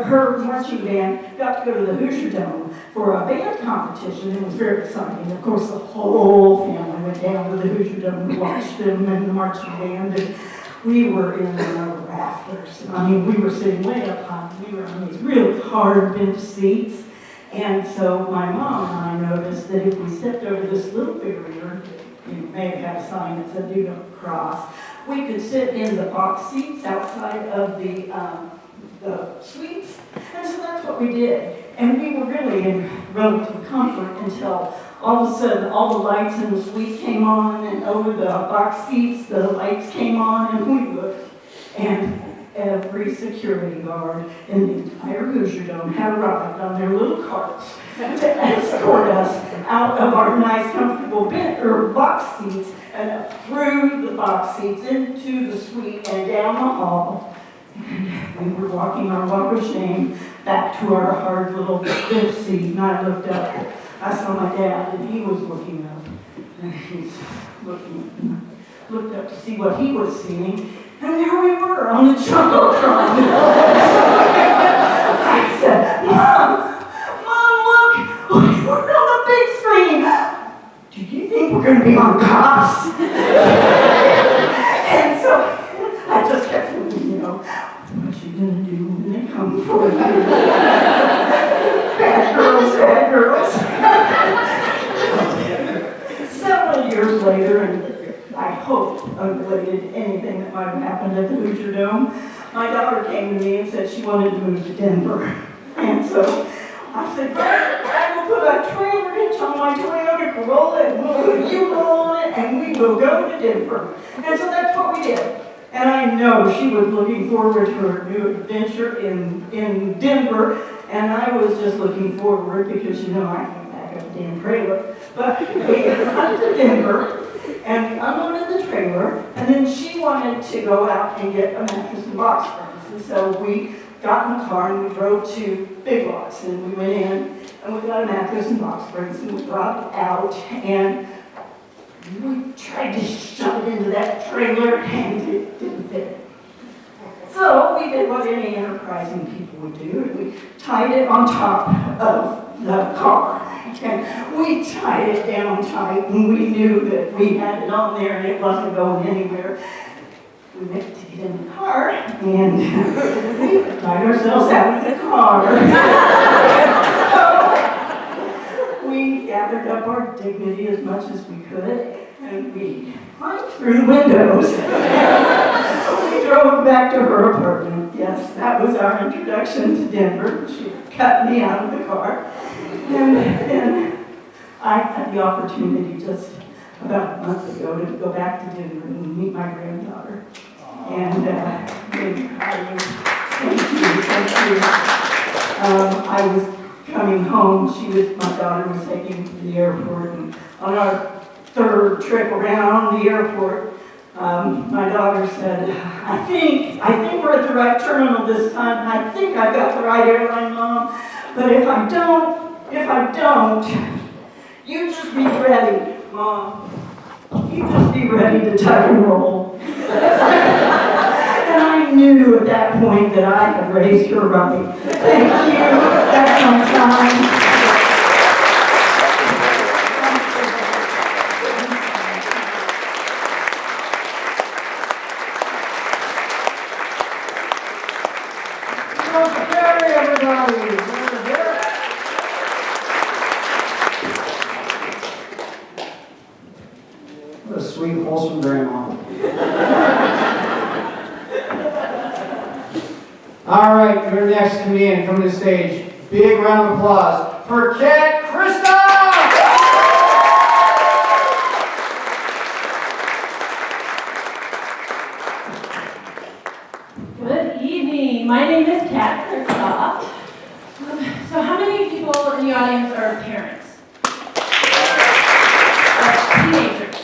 her marching band got to go to the Hoosier Dome for a band competition. It was very exciting. Of course, the whole family went down to the Hoosier Dome to watch them and the marching band, and we were in the rafters. I mean, we were sitting way up high. We were on these really hard bench seats. And so my mom and I noticed that if we stepped over this little barrier, you may have had a sign that said "Do Not Cross," we could sit in the box seats outside of the suites. And so that's what we did. And we were really in relative comfort until all of a sudden all the lights in the suite came on, and over the box seats the lights came on, and we looked. And every security guard in the entire Hoosier Dome had arrived on their little carts to escort us out of our nice, comfortable box seats and up through the box seats into the suite and down the hall. And we were walking our walk of shame back to our hard little bench seat, and I looked up. I saw my dad, and he was looking up. And he's looking up, and I looked up to see what he was seeing. And there we were on the Jumbotron. I said, Mom, look, we're on the big screen. Do you think we're going to be on Cops? And so I just kept thinking, you know, what you going to do when they come for you? Bad girls. Several years later, and I hope unrelated to anything that might have happened at the Hoosier Dome, my daughter came to me and said she wanted to move to Denver. And so I said, I will put a trailer hitch on my Toyota Corolla, and we'll put a U-Haul on it, and we will go to Denver. And so that's what we did. And I know she was looking forward to her new adventure in Denver, and I was just looking forward because, you know, I can't back up a damn trailer. But we went to Denver, and we unloaded the trailer, and then she wanted to go out and get a mattress and box springs. And so we got in the car and we drove to Big Lots, and we went in and we got a mattress and box springs, and we brought it out, and we tried to shove it into that trailer, and it didn't fit. So we did what any enterprising people would do, and we tied it on top of the car. And we tied it down tight, and we knew that we had it on there and it wasn't going anywhere. We went to get in the car, and we tied ourselves out of the car. So we gathered up our dignity as much as we could, and we climbed through the windows. We drove back to her apartment. Yes, that was our introduction to Denver. She cut me out of the car. And then I had the opportunity just about a month ago to go back to Denver and meet my granddaughter. And thank you. I was coming home. My daughter was taking me to the airport, and on our third trip around the airport, My daughter said, I think we're at the right terminal this time. I think I've got the right airline, Mom. But if I don't, you just be ready, Mom. You just be ready to tuck and roll. And I knew at that point that I had raised her right. Thank you. That's my time. What a sweet, wholesome grandma. All right, your next comedian coming to the stage. Big round of applause for Christophe! Good evening. My name is Christophe. So how many people in the audience are parents? Teenagers.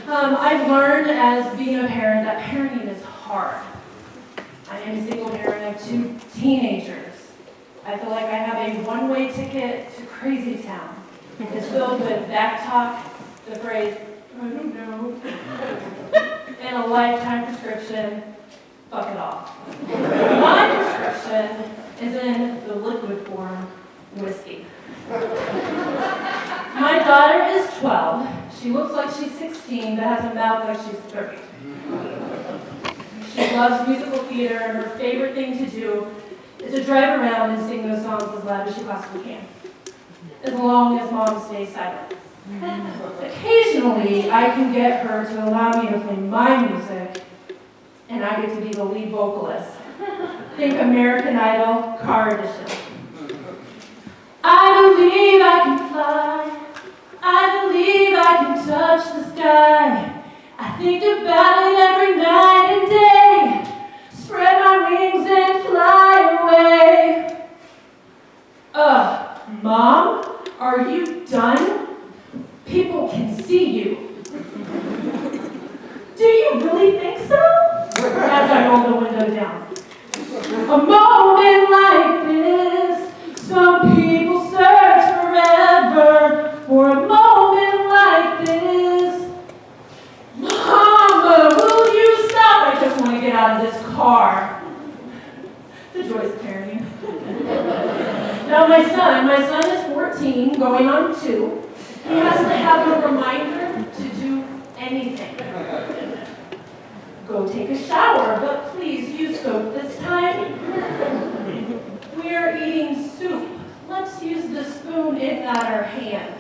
I've learned as being a parent that parenting is hard. I am a single parent of 2 teenagers. I feel like I have a one-way ticket to crazy town. It's filled with back talk, the phrase, I don't know, and a lifetime prescription, fuck it off. My prescription is in the liquid form, whiskey. My daughter is 12. She looks like she's 16, but has a mouth like she's 30. She loves musical theater, and her favorite thing to do is to drive around and sing those songs as loud as she possibly can, as long as Mom stays silent. Occasionally, I can get her to allow me to play my music, and I get to be the lead vocalist. Think American Idol, Car Edition. I believe I can fly. I believe I can touch the sky. I think about it every night and day. Spread my wings and fly away. Mom, are you done? People can see you. Do you really think so? As I roll the window down. A moment like this, some people search forever for a moment like this. Mama, will you stop? I just want to get out of this car. The joys of parenting. Now my son is 14, going on 2. He has to have a reminder to do anything. Go take a shower, but please use soap this time. We are eating soup. Let's use the spoon, if not our hand.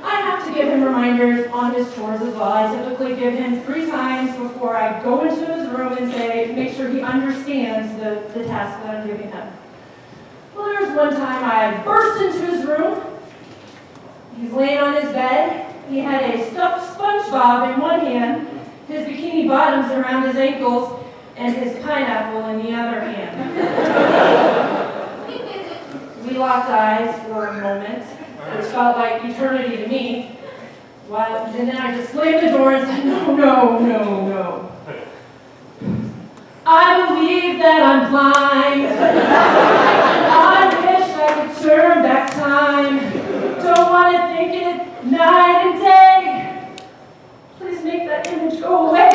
I have to give him reminders on his chores as well. I typically give him 3 times before I go into his room and say, make sure he understands the task that I'm giving him. Well, there was one time I burst into his room. He's laying on his bed. He had a stuffed SpongeBob in one hand, his bikini bottoms around his ankles, and his pineapple in the other hand. We locked eyes for a moment, which felt like eternity to me. And then I just slammed the door and said, no. I believe that I'm blind. I wish I could turn back time. Don't want to think it night and day. Please make that image go away.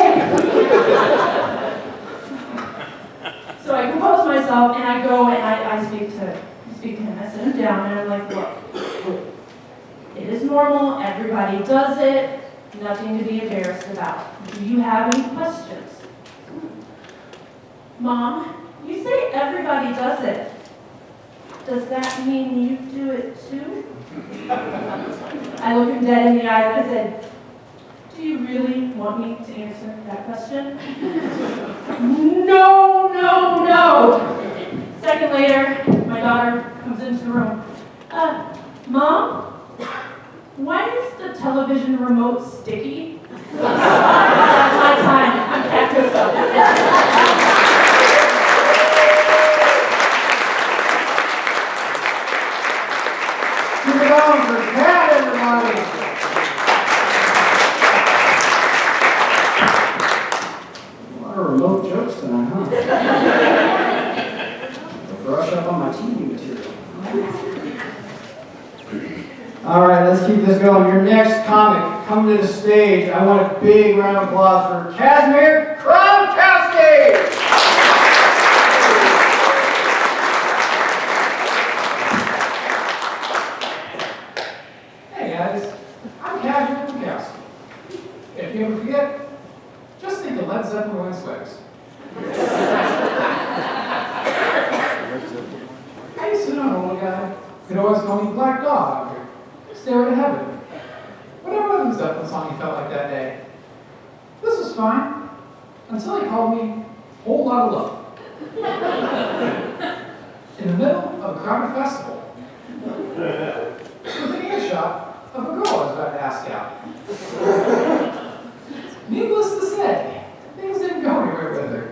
So I compose myself and I go and I speak to him. I sit him down and I'm like, look, it is normal, everybody does it, nothing to be embarrassed about. Do you have any questions? Mom, you say everybody does it. Does that mean you do it too? I looked him dead in the eye and I said, do you really want me to answer that question? No. Second later, my daughter comes into the room. Mom, why is the television remote sticky? That's my time. I'm Christophe. Keep it going for Cat, everybody. keep this going. Your next comic, come to the stage. I want a big round of applause for Kasmir Krumkowski! Hey guys, I'm Kasmir Krumkowski. If you ever forget, just think of Led Zeppelin wearing sweaters. I used to know an old guy who'd always call me Black Dog out here, staring to heaven. Whatever other Zeppelin song he felt like that day. This was fine, until he called me Whole Lot of Love. In the middle of a crowded festival, with an earshot of a girl I was about to ask out. Needless to say, things didn't go anywhere with her.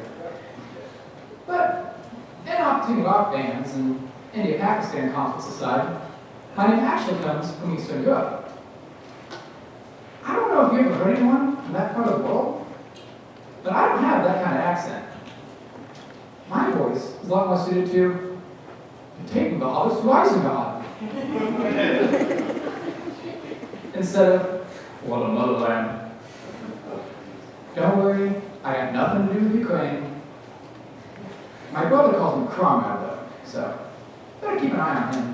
But inopportune rock bands and India-Pakistan conflicts aside, my name actually comes from Eastern Europe. I don't know if you ever heard anyone from that part of the world, but I don't have that kind of accent. My voice is a lot more suited to taking the others to Isengard. Instead of, what a motherland. Don't worry, I got nothing to do with Ukraine. My brother calls me Krum out though, so better keep an eye on him.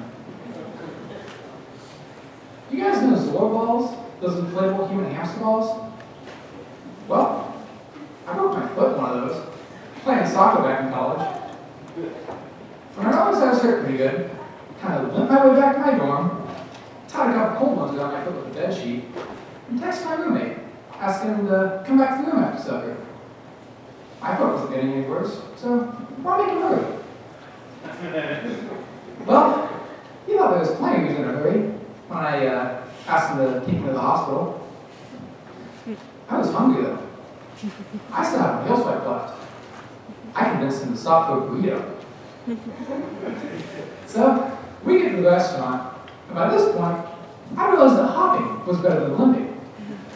You guys know Zor balls? Those inflatable human hamster balls? Well, I broke my foot in one of those, playing soccer back in college. When I realized I was hurt pretty good, kind of limped my way back to my dorm, tied a couple cold ones around my foot with a bed sheet, and texted my roommate, asking him to come back to the room after supper. My foot wasn't getting any worse, so why make him hurry? Well, he thought there was plenty of reason to hurry when I asked him to take me to the hospital. I was hungry though. I still have a meal swipe left. I convinced him to stop for a burrito. So, we get to the restaurant, and by this point, I realized that hopping was better than limping.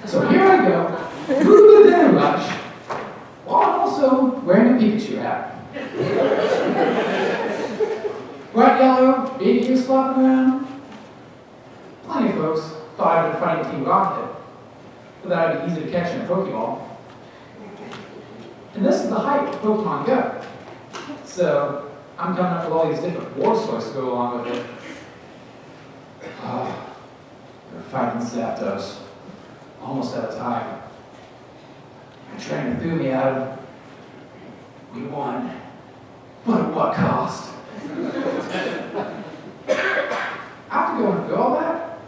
So here I go, through the dinner rush, while I'm also wearing a Pikachu hat. Bright yellow, big ears flopping around. Plenty of folks thought I'd been fighting Team Rocket, but that I'd be easy to catch in a Pokeball. And this is the height of Pokemon Go. So, I'm coming up with all these different war stories to go along with it. Oh, they're fighting Zapdos. Almost out of time. My trainer threw me out of. We won. But at what cost? After going through all that,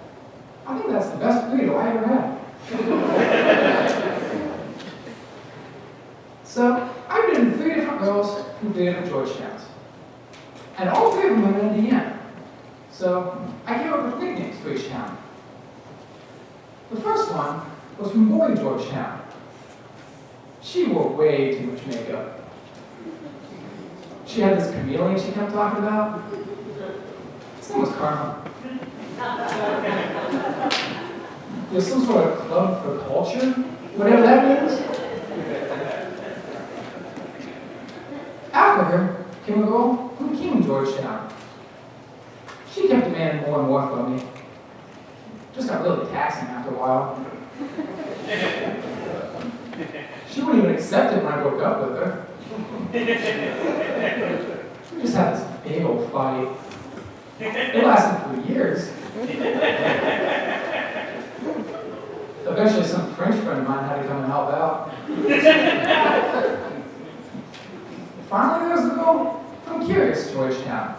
I think that's the best burrito I ever had. So, I've been in 3 different girls from 3 different Georgetowns. And all 3 of them were in Indiana. So, I came up with nicknames for each town. The first one was from Boy Georgetown. She wore way too much makeup. She had this chameleon she kept talking about. His name was Karma. There's some sort of club for culture, whatever that means. After her came a girl from King Georgetown. She kept demanding more and more from me. Just got really taxing after a while. She wouldn't even accept it when I broke up with her. We just had this big old fight. It lasted for years. Eventually some French friend of mine had to come and help out. Finally there was the girl from Curious Georgetown.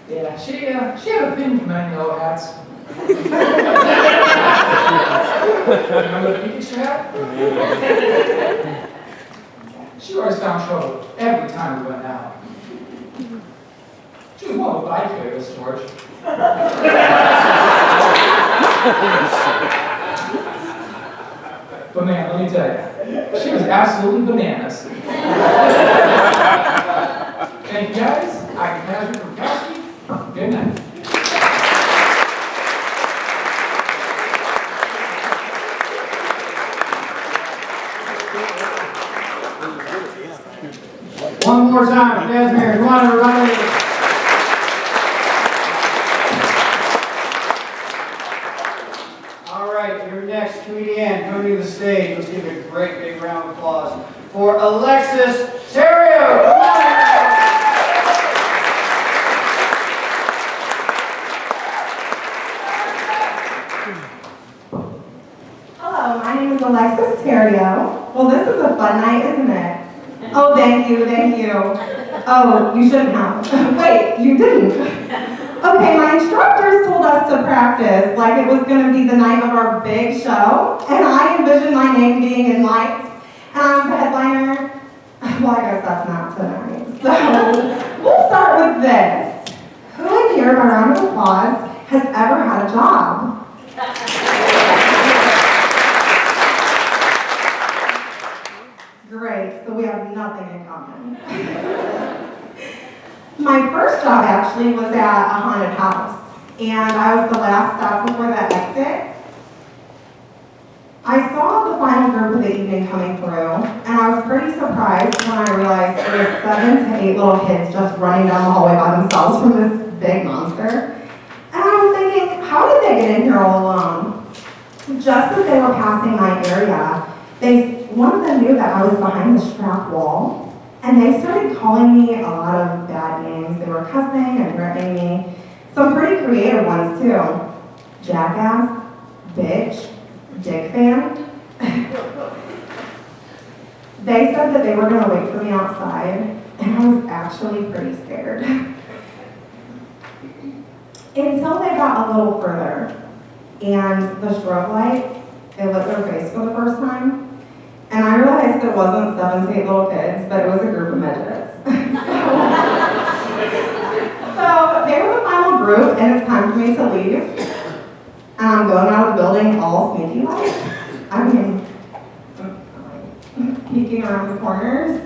Yeah, she had a thing for men in yellow hats. Remember the Pikachu hat? She always found trouble every time we went out. She was more of a bike carrier, this George. But man, let me tell you, she was absolutely bananas. Thank you guys. I'm Kasmir Krumkowski. Good night. Kasmir. Come on, everybody. All right, your next comedian coming to the stage. Let's give a great big round of applause for Alexis Ontario. Come on. Hello, my name is Alexis Ontario. Well, this is a fun night, isn't it? Oh, thank you, thank you. Oh, you shouldn't have. Wait, you didn't. Okay, my instructors told us to practice like it was going to be the night of our big show, and I envisioned my name being in lights, and I was the headliner. Well, I guess that's not tonight. So, we'll start with this. Who in here, by round of applause, has ever had a job? Great, so we have nothing in common. My first job actually was at a haunted house, and I was the last stop before that exit. I saw the final group of the evening coming through, and I was pretty surprised when I realized there were 7 to 8 little kids just running down the hallway by themselves from this big monster. And I was thinking, how did they get in here all alone? Just as they were passing my area, one of them knew that I was behind the strap wall, and they started calling me a lot of bad names. They were cussing and threatening me. Some pretty creative ones too. Jackass, bitch, dick fan. They said that they were gonna wait for me outside, and I was actually pretty scared. Until they got a little further, and the strobe light, it lit their face for the first time. And I realized it wasn't 7 to 8 little kids, but it was a group of midgets. So they were the final group, and it's time for me to leave. And I'm going out of the building all sneaky like. I mean, peeking around the corners.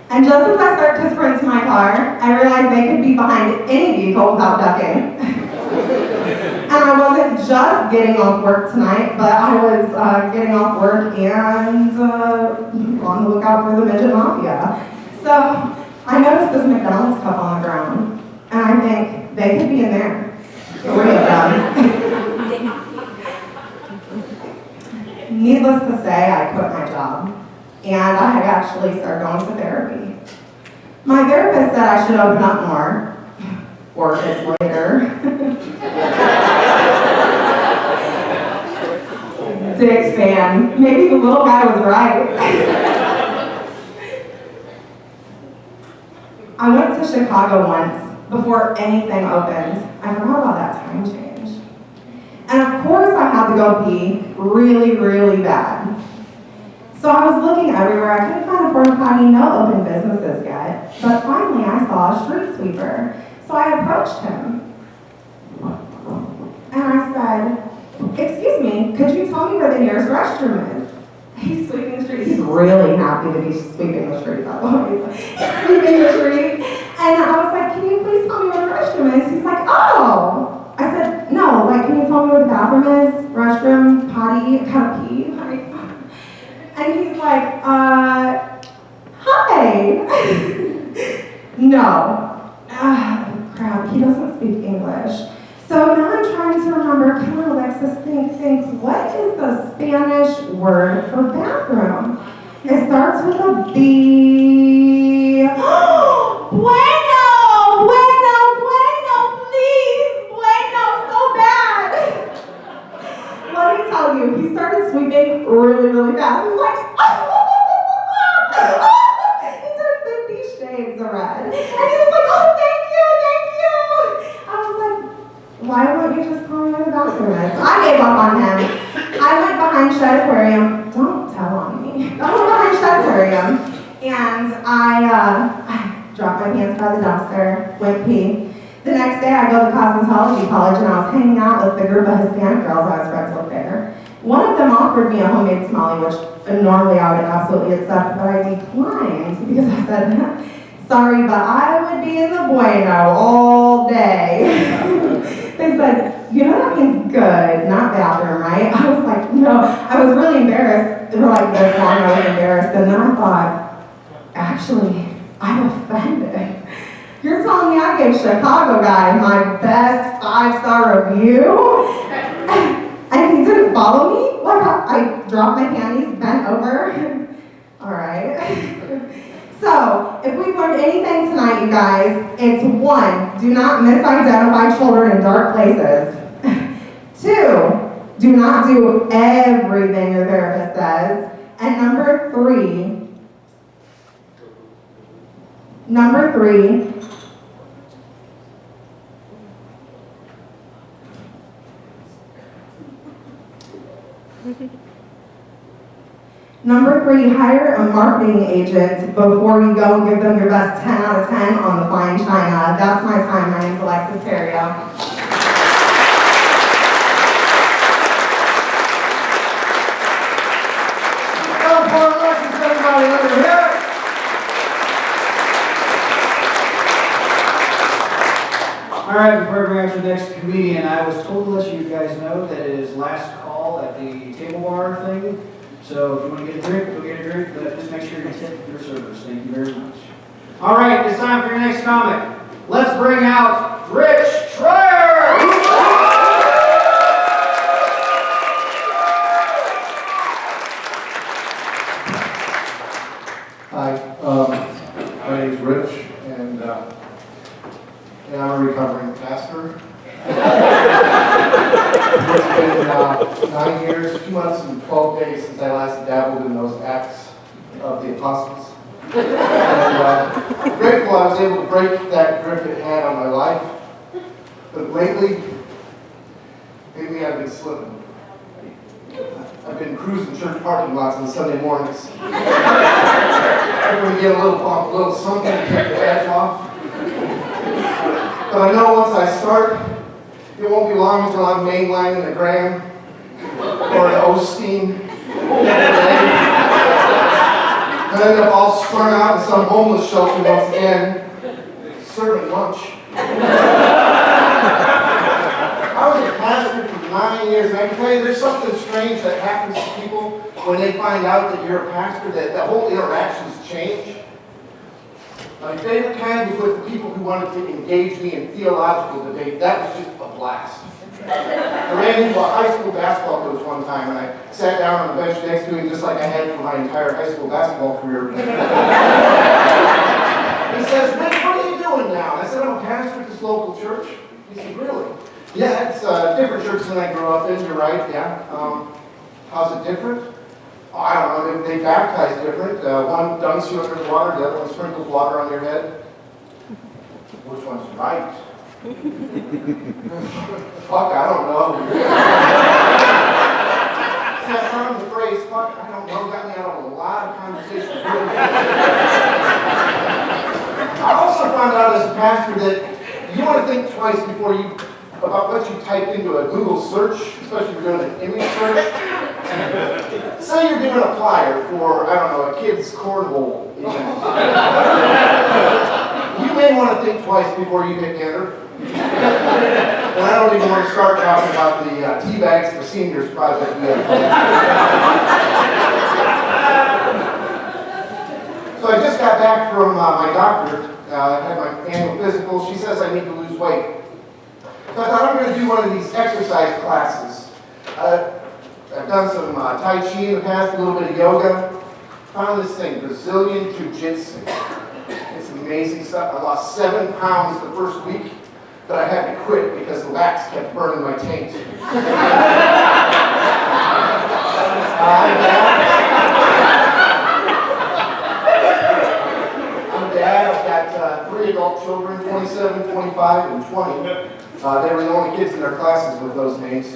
And just as I start to sprint to my car, I realize they could be behind any vehicle without ducking. And I wasn't just getting off work tonight, but I was getting off work and on the lookout for the midget mafia. So I noticed this McDonald's cup on the ground, and I think they could be in there. 3 of them. Needless to say, I quit my job, and I actually started going to therapy. My therapist said I should open up more. 4 kids later. Dick fan. Maybe the little guy was right. I went to Chicago once before anything opened. I forgot about that time change. And of course I had to go pee really, really bad. So I was looking everywhere. I couldn't find a porta potty, no open businesses yet. But finally I saw a street sweeper. So I approached him. And I said, "Excuse me, could you tell me where the nearest restroom is?" He's sweeping the street. He's really happy to be sweeping the street, by the way. He's sweeping the street. And I was like, "Can you please tell me where the restroom is?" He's like, "Oh." I said, "No, like, can you tell me where the bathroom is? Restroom, potty, gotta pee." And he's like, "Hi." No. Crap, he doesn't speak English. So now I'm trying to remember, come on Alexis, think, what is the Spanish word for bathroom? It starts with a B. Bueno, please, bueno, so bad. Let me tell you, he started sweeping really, really fast. He was like, he turned 50 shades of red. And he was like, "Oh, thank you. I was like, why won't you just tell me where the bathroom is?" I gave up on him. I went behind Shed Aquarium. Don't tell on me. I went behind Shed Aquarium, and I dropped my pants by the dumpster, went pee. The next day, I go to cosmetology college, and I was hanging out with the group of Hispanic girls I was friends with there. One of them offered me a homemade tamale, which normally I would absolutely accept, but I declined because I said, "Sorry, but I would be in the bueno all day." They said, "You know that means good, not bathroom, right?" I was like, "No." I was really embarrassed. For like this long, I was embarrassed. And then I thought, actually, I'm offended. You're telling me I gave Chicago guy my best 5-star review? And he didn't follow me? Like I dropped my panties, bent over. All right. So, if we've learned anything tonight, you guys, it's 1, do not misidentify children in dark places. 2, do not do everything your therapist says. And number 3, hire a marketing agent before you go and give them your best 10 out of 10 on the fine china. That's my time. My name's Alexis Ontario. Everybody over here. All right, before we bring out the next comedian, I was told to let you guys know that it is last call at the table bar thing. So if you want to get a drink, go get a drink, but just make sure you tip your servers. Thank you very much. All right, it's time for your next comic. Let's bring out Rich Schreier. Hi, my name's Rich, and I'm a recovering pastor. It's been 9 years, 2 months, and 12 days since I last dabbled in those acts of the apostles. And grateful I was able to break that grip it had on my life, but lately, maybe I've been slipping. I've been cruising church parking lots on Sunday mornings. I'm going to get a little bump, a little something to take the edge off. But I know once I start, it won't be long until I'm mainlining the Graham or an Osteen. I end up all strung out in some homeless shelter once again, serving lunch. I was a pastor for 9 years, and I can tell you there's something strange that happens to people when they find out that you're a pastor, that the whole interactions change. My favorite time was with the people who wanted to engage me in theological debate. That was just a blast. I ran into a high school basketball coach one time, and I sat down on the bench next to him just like I had for my entire high school basketball career. He says, "Rick, what are you doing now?" And I said, "I'm a pastor at this local church." He said, "Really?" "Yeah, it's a different church than I grew up in." "You're right, yeah. How's it different?" "Oh, I don't know, they baptize different. One dunks you under the water, the other one sprinkles water on your head." "Which one's right?" "Fuck, I don't know." See, I found the phrase, "fuck, I don't know," got me out of a lot of conversations. I also found out as a pastor that you want to think twice before you, about what you type into a Google search, especially if you're doing an image search. Say you're doing a flyer for, I don't know, a kid's cornhole event. You may want to think twice before you hit enter. And I don't even want to start talking about the tea bags for seniors project we have planned. So I just got back from my doctor. I had my annual physical. She says I need to lose weight. So I thought I'm going to do one of these exercise classes. I've done some Tai Chi in the past, a little bit of yoga. Found this thing, Brazilian Jiu-Jitsu. It's amazing stuff. I lost 7 pounds the first week, but I had to quit because the wax kept burning my taint. I'm a dad. I've got 3 adult children, 27, 25, and 20. They were the only kids in their classes with those names.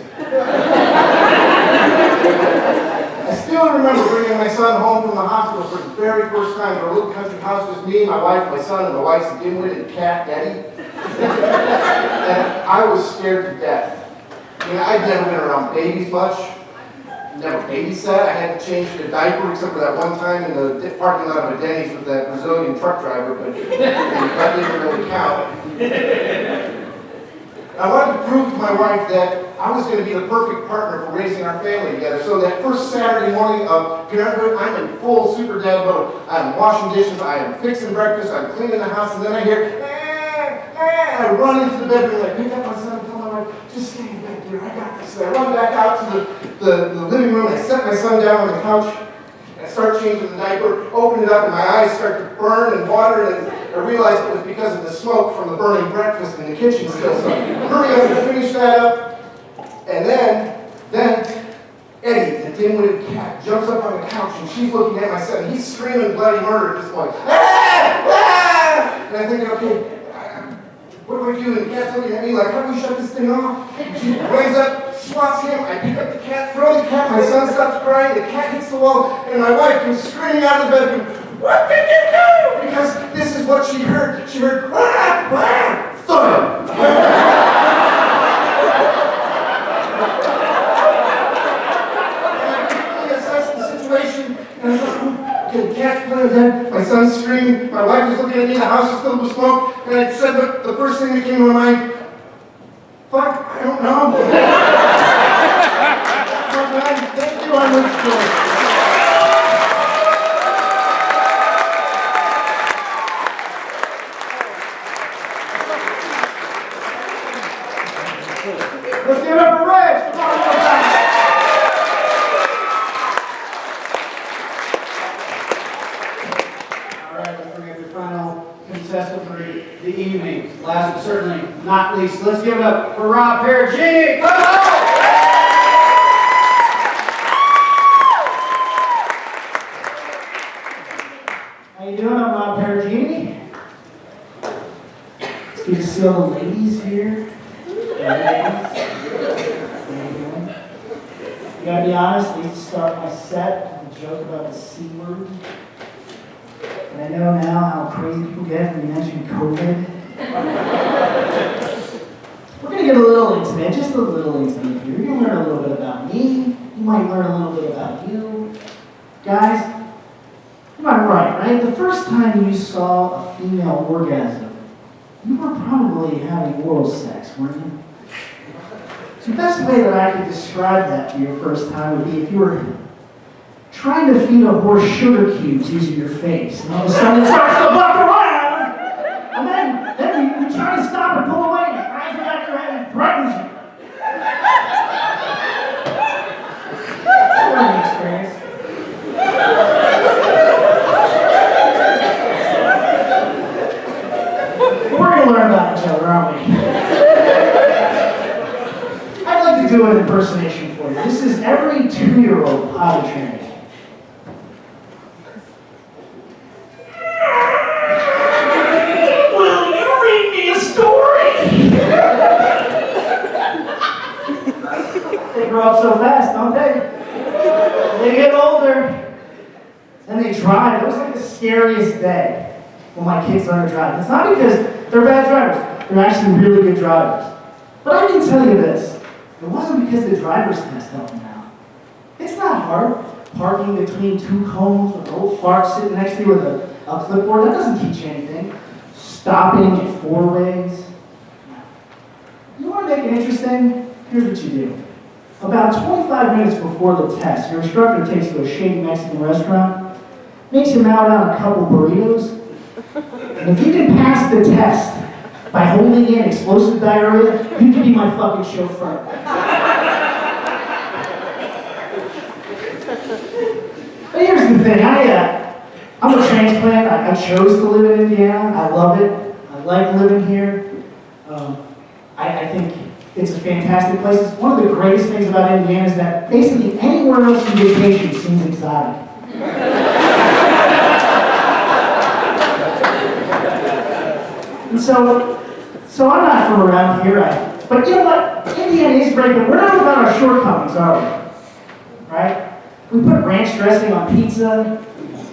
I still remember bringing my son home from the hospital for the very first time to a little country house, just me, my wife, my son, and my wife's dimwitted cat, Eddie. And I was scared to death. I mean, I'd never been around babies much, never babysat. I hadn't changed a diaper except for that one time in the parking lot of a Denny's with that Brazilian truck driver, but that didn't really count. I wanted to prove to my wife that I was going to be the perfect partner for raising our family together. So that first Saturday morning of parenthood, I'm in full super dad mode. I'm washing dishes, I am fixing breakfast, I'm cleaning the house, and then I hear, I run into the bedroom, I pick up my son and tell my wife, just stay in bed, dear, I got this. So I run back out to the living room, I set my son down on the couch, and I start changing the diaper, open it up, and my eyes start to burn and water, and I realized it was because of the smoke from the burning breakfast in the kitchen still. So hurry up and finish that up. And then Eddie, the dim-witted cat, jumps up on the couch, and she's looking at my son, and he's screaming bloody murder at this point. And I'm thinking, okay, what do I do? And the cat's looking at me like, how do we shut this thing off? She runs up, swats him, I pick up the cat, throw the cat, my son stops crying, the cat hits the wall, and my wife comes screaming out of the bedroom, what did you do? Because this is what she heard. She heard, thud. The cat's playing dead, my son's screaming, my wife is looking at me, the house is filled with smoke, and I said the first thing that came to my mind, fuck, I don't know. Fuck, man, thank you, I'm with you. Let's give it up for Rich! Come on, one more time. Contestant for the evening. Last but certainly not least, let's give it up for Rob Parechini. Come on! How you doing? I'm Rob Parechini. It's good to see all the ladies here. You gotta be honest, I used to start my set with a joke about the C word. And I know now how crazy people get when you mention COVID. We're going to get a little intimate, just a little intimate here. You're going to learn a little bit about me. You might learn a little bit about you. Guys, am I right? The first time you saw a female orgasm, you were probably having oral sex, weren't you? So the best way that I could describe that to your first time would be if you were trying to feed a horse sugar cubes using your face. And all of a sudden it starts to buck around. And then you try to stop and pull away and it grabs it out of your head and threatens you. It's a learning experience. But we're going to learn about each other, aren't we? I'd like to do an impersonation for you. This is every 2-year-old potty training. They grow up so fast, don't they? They get older, and they drive. It was like the scariest day when my kids learned to drive. It's not because they're bad drivers. They're actually really good drivers. But I can tell you this. It wasn't because the driver's test helped them out. It's not hard. Parking between 2 cones with an old fart sitting next to you with a clipboard, that doesn't teach you anything. Stopping at 4 ways. You want to make it interesting? Here's what you do. About 25 minutes before the test, your instructor takes you to a shady Mexican restaurant, makes you mouth out a couple burritos, and if you can pass the test by holding in explosive diarrhea, you can be my fucking chauffeur. But here's the thing, I'm a transplant. I chose to live in Indiana. I love it. I like living here. I think it's a fantastic place. It's one of the greatest things about Indiana is that basically anywhere else you vacation seems exotic. And so I'm not from around here. But you know what? Indiana is great, but we're not without our shortcomings, are we? Right? We put ranch dressing on pizza. A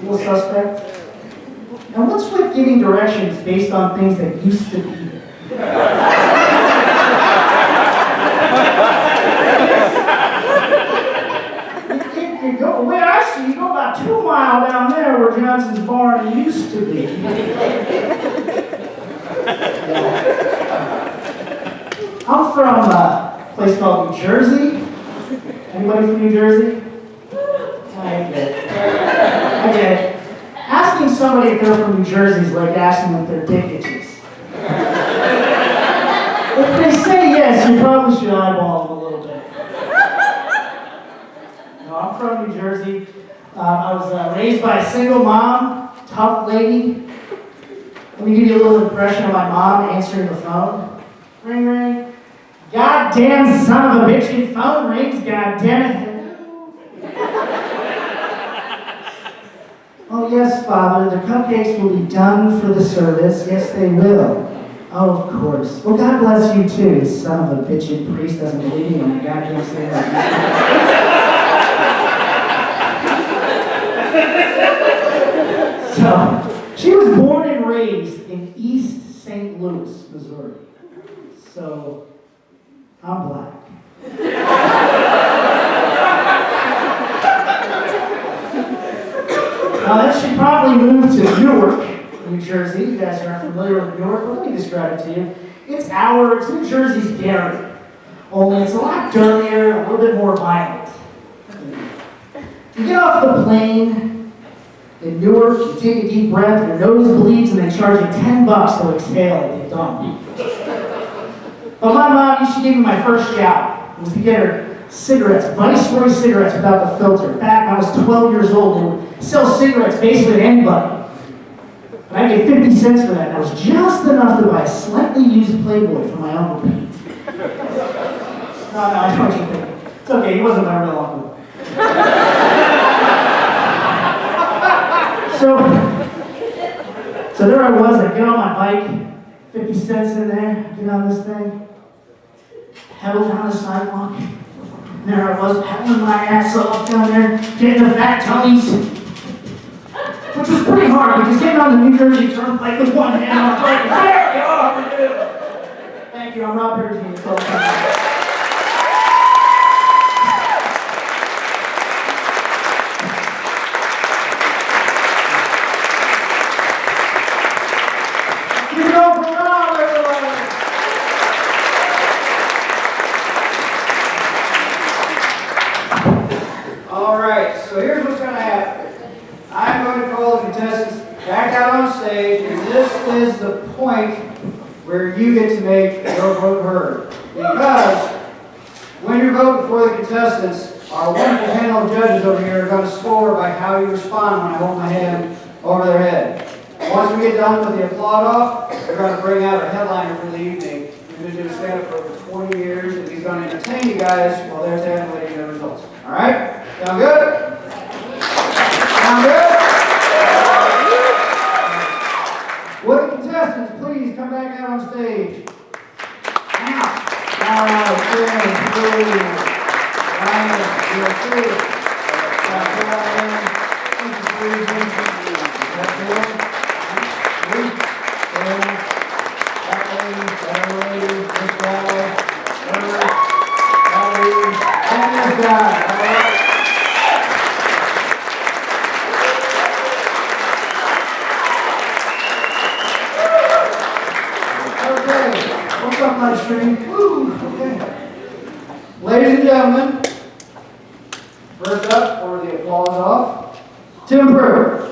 little suspect. Now what's with giving directions based on things that used to be there? You go, where I see, you go about 2 miles down there where Johnson's barn used to be. I'm from a place called New Jersey. Anybody from New Jersey? I get it. I get it. Asking somebody if they're from New Jersey is like asking if they're dick itches. If they say yes, you probably should eyeball them a little bit. No, I'm from New Jersey. I was raised by a single mom, tough lady. Let me give you a little impression of my mom answering the phone. Ring, ring. Goddamn son of a bitch, your phone rings, goddammit. Oh yes, Father, the cupcakes will be done for the service. Yes, they will. Oh, of course. Well, God bless you too, you son of a bitchin' priest doesn't believe me on the goddamn thing. So, she was born and raised in East St. Louis, Missouri. So, I'm black. Then she probably moved to Newark, New Jersey. You guys aren't familiar with Newark, but let me describe it to you. It's New Jersey's Gary. Only it's a lot dirtier, a little bit more violent. You get off the plane in Newark, you take a deep breath, your nose bleeds, and they charge you $10 to exhale at the dump. But my mom, she gave me my first job. It was to get her cigarettes, Viceroy cigarettes without the filter. Back when I was 12 years old, they would sell cigarettes basically to anybody. And I gave 50 cents for that, and that was just enough to buy a slightly used Playboy for my Uncle Pete. No, I know what you're thinking. It's okay, he wasn't my real uncle. So there I was, I get on my bike, 50 cents in there, get on this thing, pedal down the sidewalk. And there I was, pedaling my ass off down there, getting the fat tummies. Which was pretty hard, because getting on the New Jersey Turnpike with one hand on the bike, there you are, Thank you, I'm Rob Parechini. So here's what's going to happen. I'm going to call the contestants back out on stage, and this is the point where you get to make your vote heard. Because when you're voting for the contestants, our wonderful panel of judges over here are going to score by how you respond when I hold my hand over their head. Once we get done with the applaud off, they're going to bring out our headliner for the evening. He's been doing stand-up for over 20 years, and he's going to entertain you guys while they're tabulating the results. All right? Sound good? Sound good? Would the contestants please come back out on stage? Now. Ryan, you're free. Ladies and gentlemen, first up for the applause off, Tim Brewer.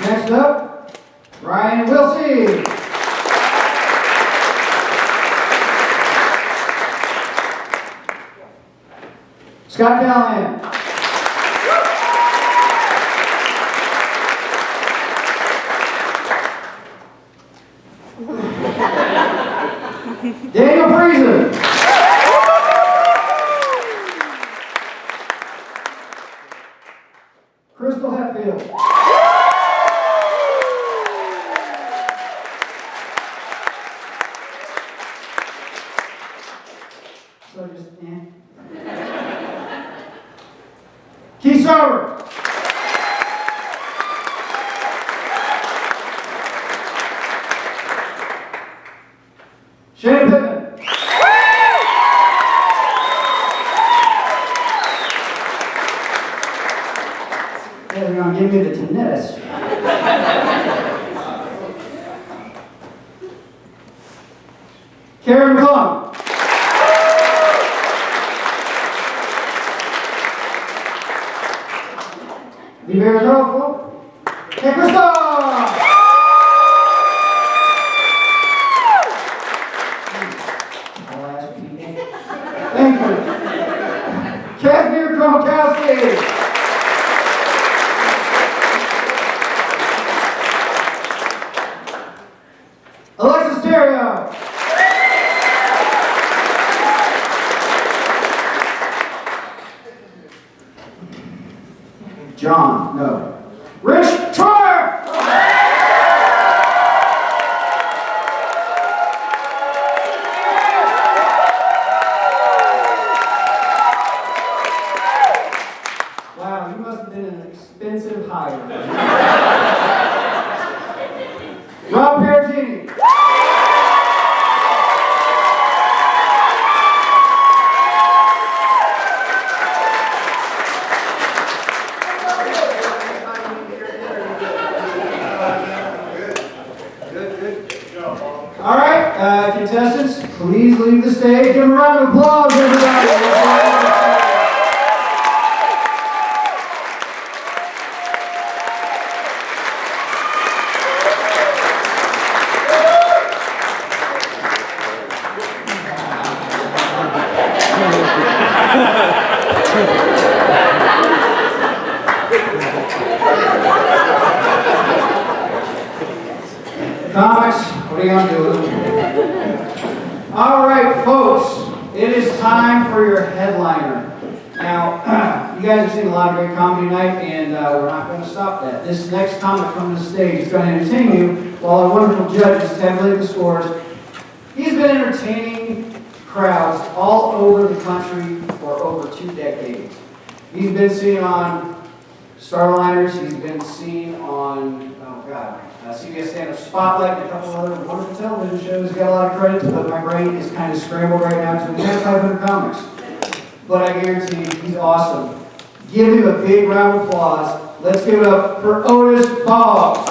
Next up, Ryan Wilse. Scott Callahan. Daniel Friesen. Crystal Hatfield. So just, Keith Sauer. Shank. They're going to give me the tinnitus. Karen McClung. Be very helpful. Hey, Christophe! Thank you. Kasmir Krumkowski. Alexis Ontario. John, no. Rich Troyer. Wow, you must have been an expensive hire. Rob Parechini. All right, contestants, please leave the stage. Give them a round of applause, everybody. Comics, what are you gonna do with them? All right, folks, it is time for your headliner. Now, you guys have seen a lot of great comedy tonight, and we're not going to stop that. This next comic coming to the stage is going to entertain you while our wonderful judges tabulate the scores. He's been entertaining crowds all over the country for over 2 decades. He's been seen on Starliners, he's been seen on, CBS Standup Spotlight, and a couple other wonderful television shows. He's got a lot of credits, but my brain is kind of scrambled right now because we have 500 comics. But I guarantee you, he's awesome. Give him a big round of applause. Let's give it up for Otis Boggs.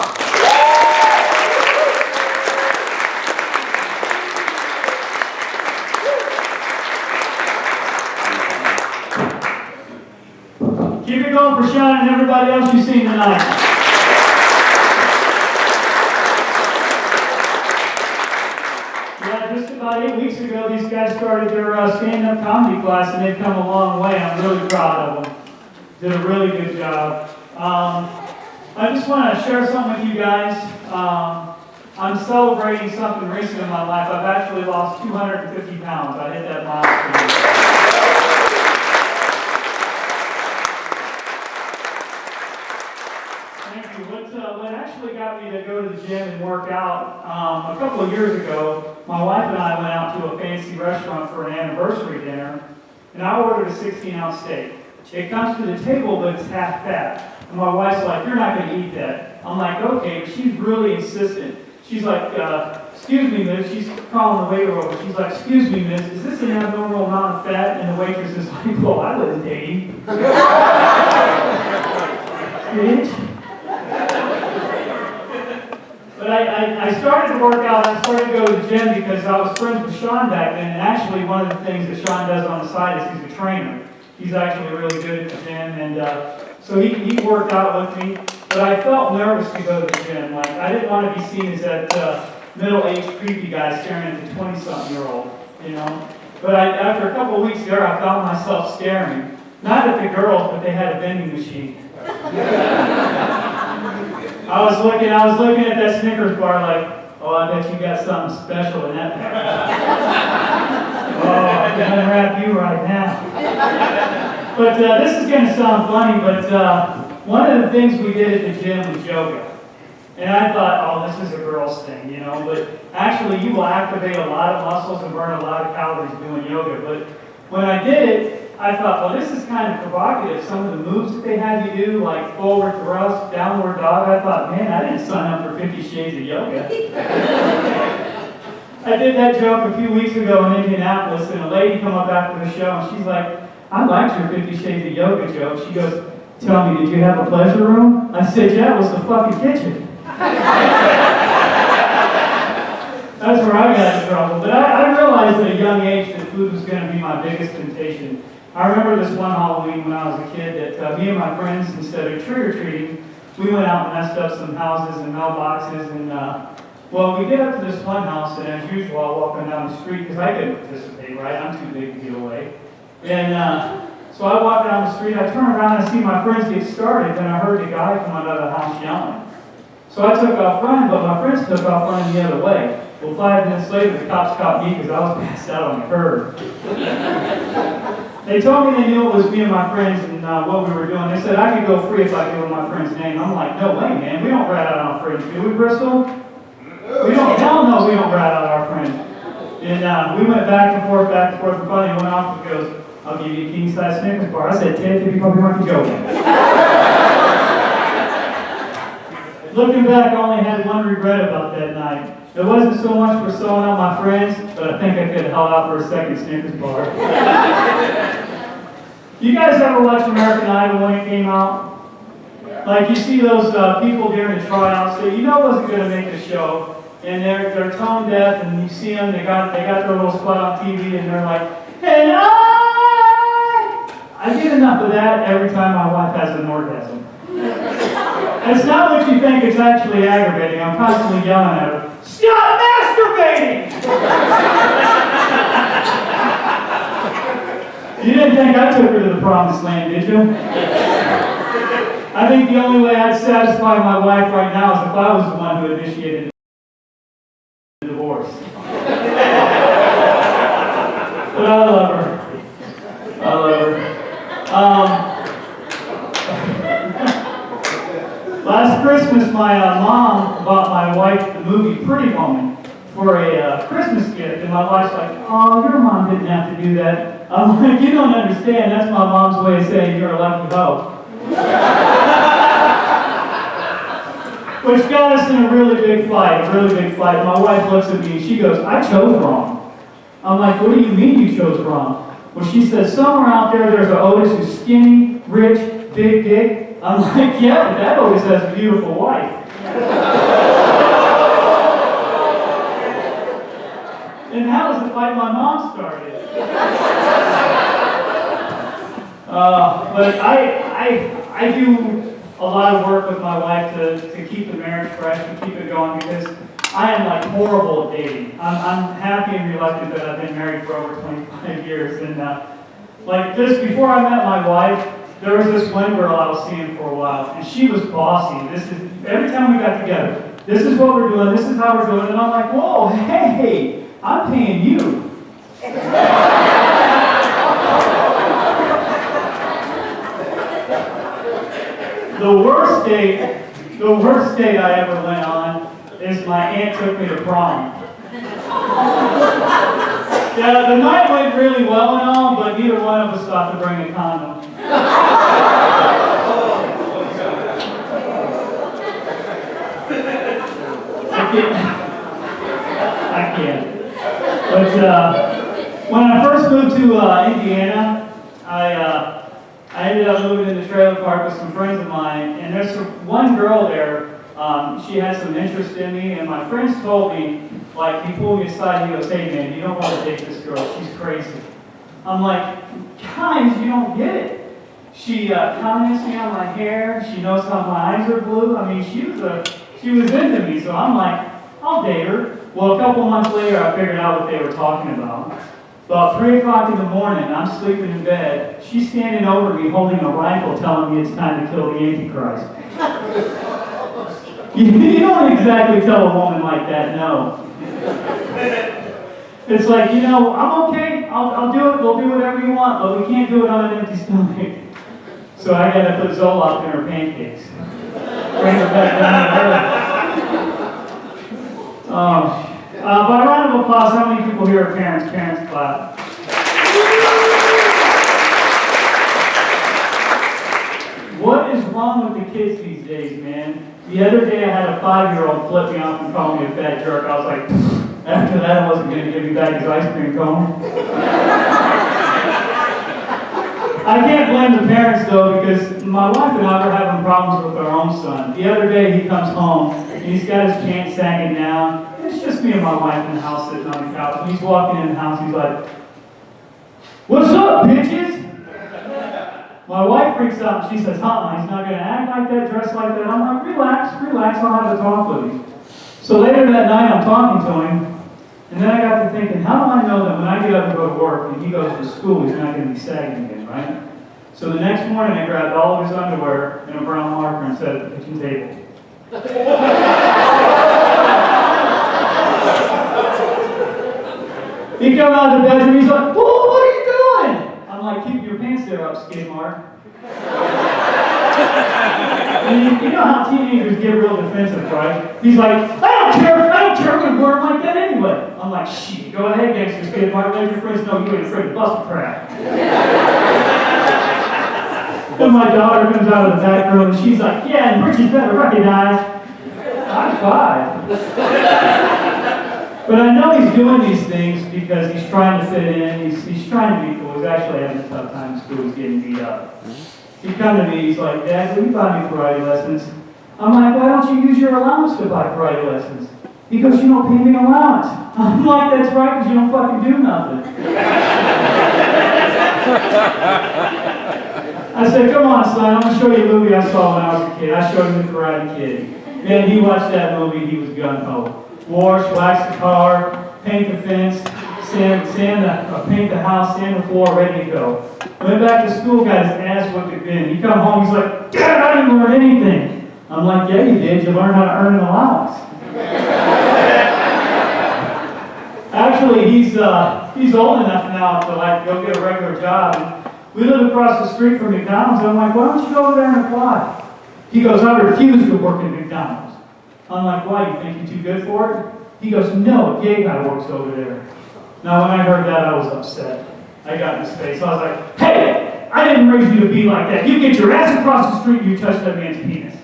Keep it going for Sean and everybody else you've seen tonight. Just about 8 weeks ago, these guys started their stand-up comedy class, and they've come a long way. I'm really proud of them. Did a really good job. I just want to share something with you guys. I'm celebrating something recent in my life. I've actually lost 250 pounds. I hit that milestone. Thank you. What actually got me to go to the gym and work out, a couple of years ago, my wife and I went out to a fancy restaurant for an anniversary dinner, and I ordered a 16-ounce steak. It comes to the table, but it's half fat. And my wife's like, "You're not going to eat that." I'm like, "Okay," but she's really insistent. She's like, "Excuse me, miss." She's calling the waiter over. She's like, "Excuse me, miss, is this an abnormal amount of fat?" And the waitress is like, "Well, I wasn't dating." Bitch. But I started to work out. I started to go to the gym because I was friends with Sean back then. And actually, one of the things that Sean does on the side is he's a trainer. He's actually really good at the gym, and so he worked out with me. But I felt nervous to go to the gym. Like, I didn't want to be seen as that middle-aged creepy guy staring at the 20-something-year-old, you know. But after a couple of weeks there, I found myself staring, not at the girls, but they had a vending machine. I was looking at that Snickers bar like, "Oh, I bet you got something special in that package." "Oh, I'm gonna wrap you right now." But this is gonna sound funny, but one of the things we did at the gym was yoga. And I thought, "Oh, this is a girl's thing, you know," but actually you will activate a lot of muscles and burn a lot of calories doing yoga. But when I did it, I thought, well, this is kind of provocative. Some of the moves that they had you do, like forward thrust, downward dog, I thought, man, I didn't sign up for 50 Shades of Yoga. I did that joke a few weeks ago in Indianapolis, and a lady come up after the show, and she's like, "I liked your 50 Shades of Yoga joke." She goes, "Tell me, did you have a pleasure room?" I said, "Yeah, it was the fucking kitchen." That's where I got in trouble. But I realized at a young age that food was going to be my biggest temptation. I remember this one Halloween when I was a kid that me and my friends, instead of trick-or-treating, we went out and messed up some houses and mailboxes. And, well, we get up to this one house, and as usual, I'm walking down the street because I couldn't participate, right? I'm too big to get away. And so I walk down the street, I turn around, I see my friends get started, and I heard the guy come out of the house yelling. So I took off running, but my friends took off running the other way. Well, 5 minutes later, the cops caught me because I was passed out on the curb. They told me they knew it was me and my friends and what we were doing. They said I could go free if I give them my friend's name. I'm like, no way, man. We don't rat out our friends, do we, Bristol? We don't. Hell no, we don't rat out our friends. And we went back and forth, and finally went off and goes, I'll give you a king-size Snickers bar. I said, Ted, you probably weren't joking. Looking back, I only had one regret about that night. It wasn't so much for selling out my friends, but I think I could have held out for a second Snickers bar. You guys ever watch American Idol when it came out? Like you see those people during the tryouts that you know wasn't going to make the show, and they're tone deaf, and you see them, they got their little spot on TV, and they're like, and I get enough of that every time my wife has an orgasm. It's not what you think, it's actually aggravating. I'm constantly yelling at her, stop masturbating! You didn't think I took her to the promised land, did you? I think the only way I'd satisfy my wife right now is if I was the one who initiated the divorce. But I love her. I love her. Last Christmas, my mom bought my wife the movie Pretty Woman for a Christmas gift, and my wife's like, oh, your mom didn't have to do that. I'm like, you don't understand, that's my mom's way of saying you're a lucky hoe. Which got us in a really big fight. My wife looks at me and she goes, I chose wrong. I'm like, what do you mean you chose wrong? Well, she says, somewhere out there's an Otis who's skinny, rich, big dick. I'm like, yeah, but that Otis has a beautiful wife. And that was the fight my mom started. But I do a lot of work with my wife to keep the marriage fresh and keep it going because I am like horrible at dating. I'm happy and reluctant that I've been married for over 25 years. And like just before I met my wife, there was this one girl I was seeing for a while, and she was bossy. Every time we got together, this is what we're doing, this is how we're doing it. And I'm like, whoa, hey, I'm paying you. The worst date I ever went on is my aunt took me to prom. Yeah, the night went really well and all, but neither one of us thought to bring a condom. I can't. But when I first moved to Indiana, I ended up moving in the trailer park with some friends of mine, and there's one girl there, she had some interest in me, and my friends told me, like, he pulled me aside and he goes, hey man, you don't want to date this girl, she's crazy. I'm like, guys, you don't get it. She comments me on my hair, she knows how my eyes are blue, I mean, she was into me, so I'm like, I'll date her. Well, a couple months later, I figured out what they were talking about. About 3 o'clock in the morning, I'm sleeping in bed. She's standing over me holding a rifle telling me it's time to kill the Antichrist. You don't exactly tell a woman like that, no. It's like, you know, I'm okay, I'll do it, we'll do whatever you want, but we can't do it on an empty stomach. So I gotta put Zoloft in her pancakes. Bring her back down to earth. By a round of applause, how many people here are parents? Parents clap. What is wrong with the kids these days, man? The other day I had a 5-year-old flip me off and call me a fat jerk. I was like, after that I wasn't going to give me back his ice cream cone. I can't blame the parents though, because my wife and I were having problems with our own son. The other day he comes home and he's got his pants sagging down. It's just just me and my wife in the house sitting on the couch. And he's walking in the house, he's like, "What's up, bitches?" My wife freaks out and she says, he's not going to act like that, dress like that. I'm like, relax, I'll have a talk with him. So later that night, I'm talking to him, and then I got to thinking, how do I know that when I get up and go to work and he goes to school, he's not going to be sagging again, right? So the next morning, I grabbed all of his underwear and a brown marker and set it at the kitchen table. He come out of the bedroom, he's like, "Whoa, what are you doing?" I'm like, "Keep your pants there up, skid mark." And you know how teenagers get real defensive, right? He's like, I don't care, I'm going to wear them like that anyway. I'm like, "Shit, go ahead, gangster skid mark, let your friends know you ain't afraid to bust a crap." Then my daughter comes out of the back room and she's like, "Yeah, and Richie's better recognize." I'm 5. But I know he's doing these things because he's trying to fit in, he's trying to be cool. He's actually having a tough time in school, he's getting beat up. He come to me, he's like, "Dad, will you buy me karate lessons?" I'm like, "Why don't you use your allowance to buy karate lessons?" He goes, "You don't pay me an allowance." I'm like, "That's right, because you don't fucking do nothing." I said, "Come on, son, I'm going to show you a movie I saw when I was a kid." I showed him The Karate Kid. Man, he watched that movie, he was gung-ho. Wash, wax the car, paint the fence, paint the house, sand the floor, ready to go. Went back to school, got his ass whipped again. He come home, he's like, "Dad, I didn't learn anything." I'm like, "Yeah, you did. You learned how to earn an allowance." Actually, he's old enough now to like go get a regular job. And we live across the street from McDonald's. I'm like, "Why don't you go over there and apply?" He goes, "I refuse to work at McDonald's." I'm like, "Why? You think you're too good for it?" He goes, "No, a gay guy works over there." Now, when I heard that, I was upset. I got in his face. I was like, "Hey, I didn't raise you to be like that. You get your ass across the street and you touch that man's penis."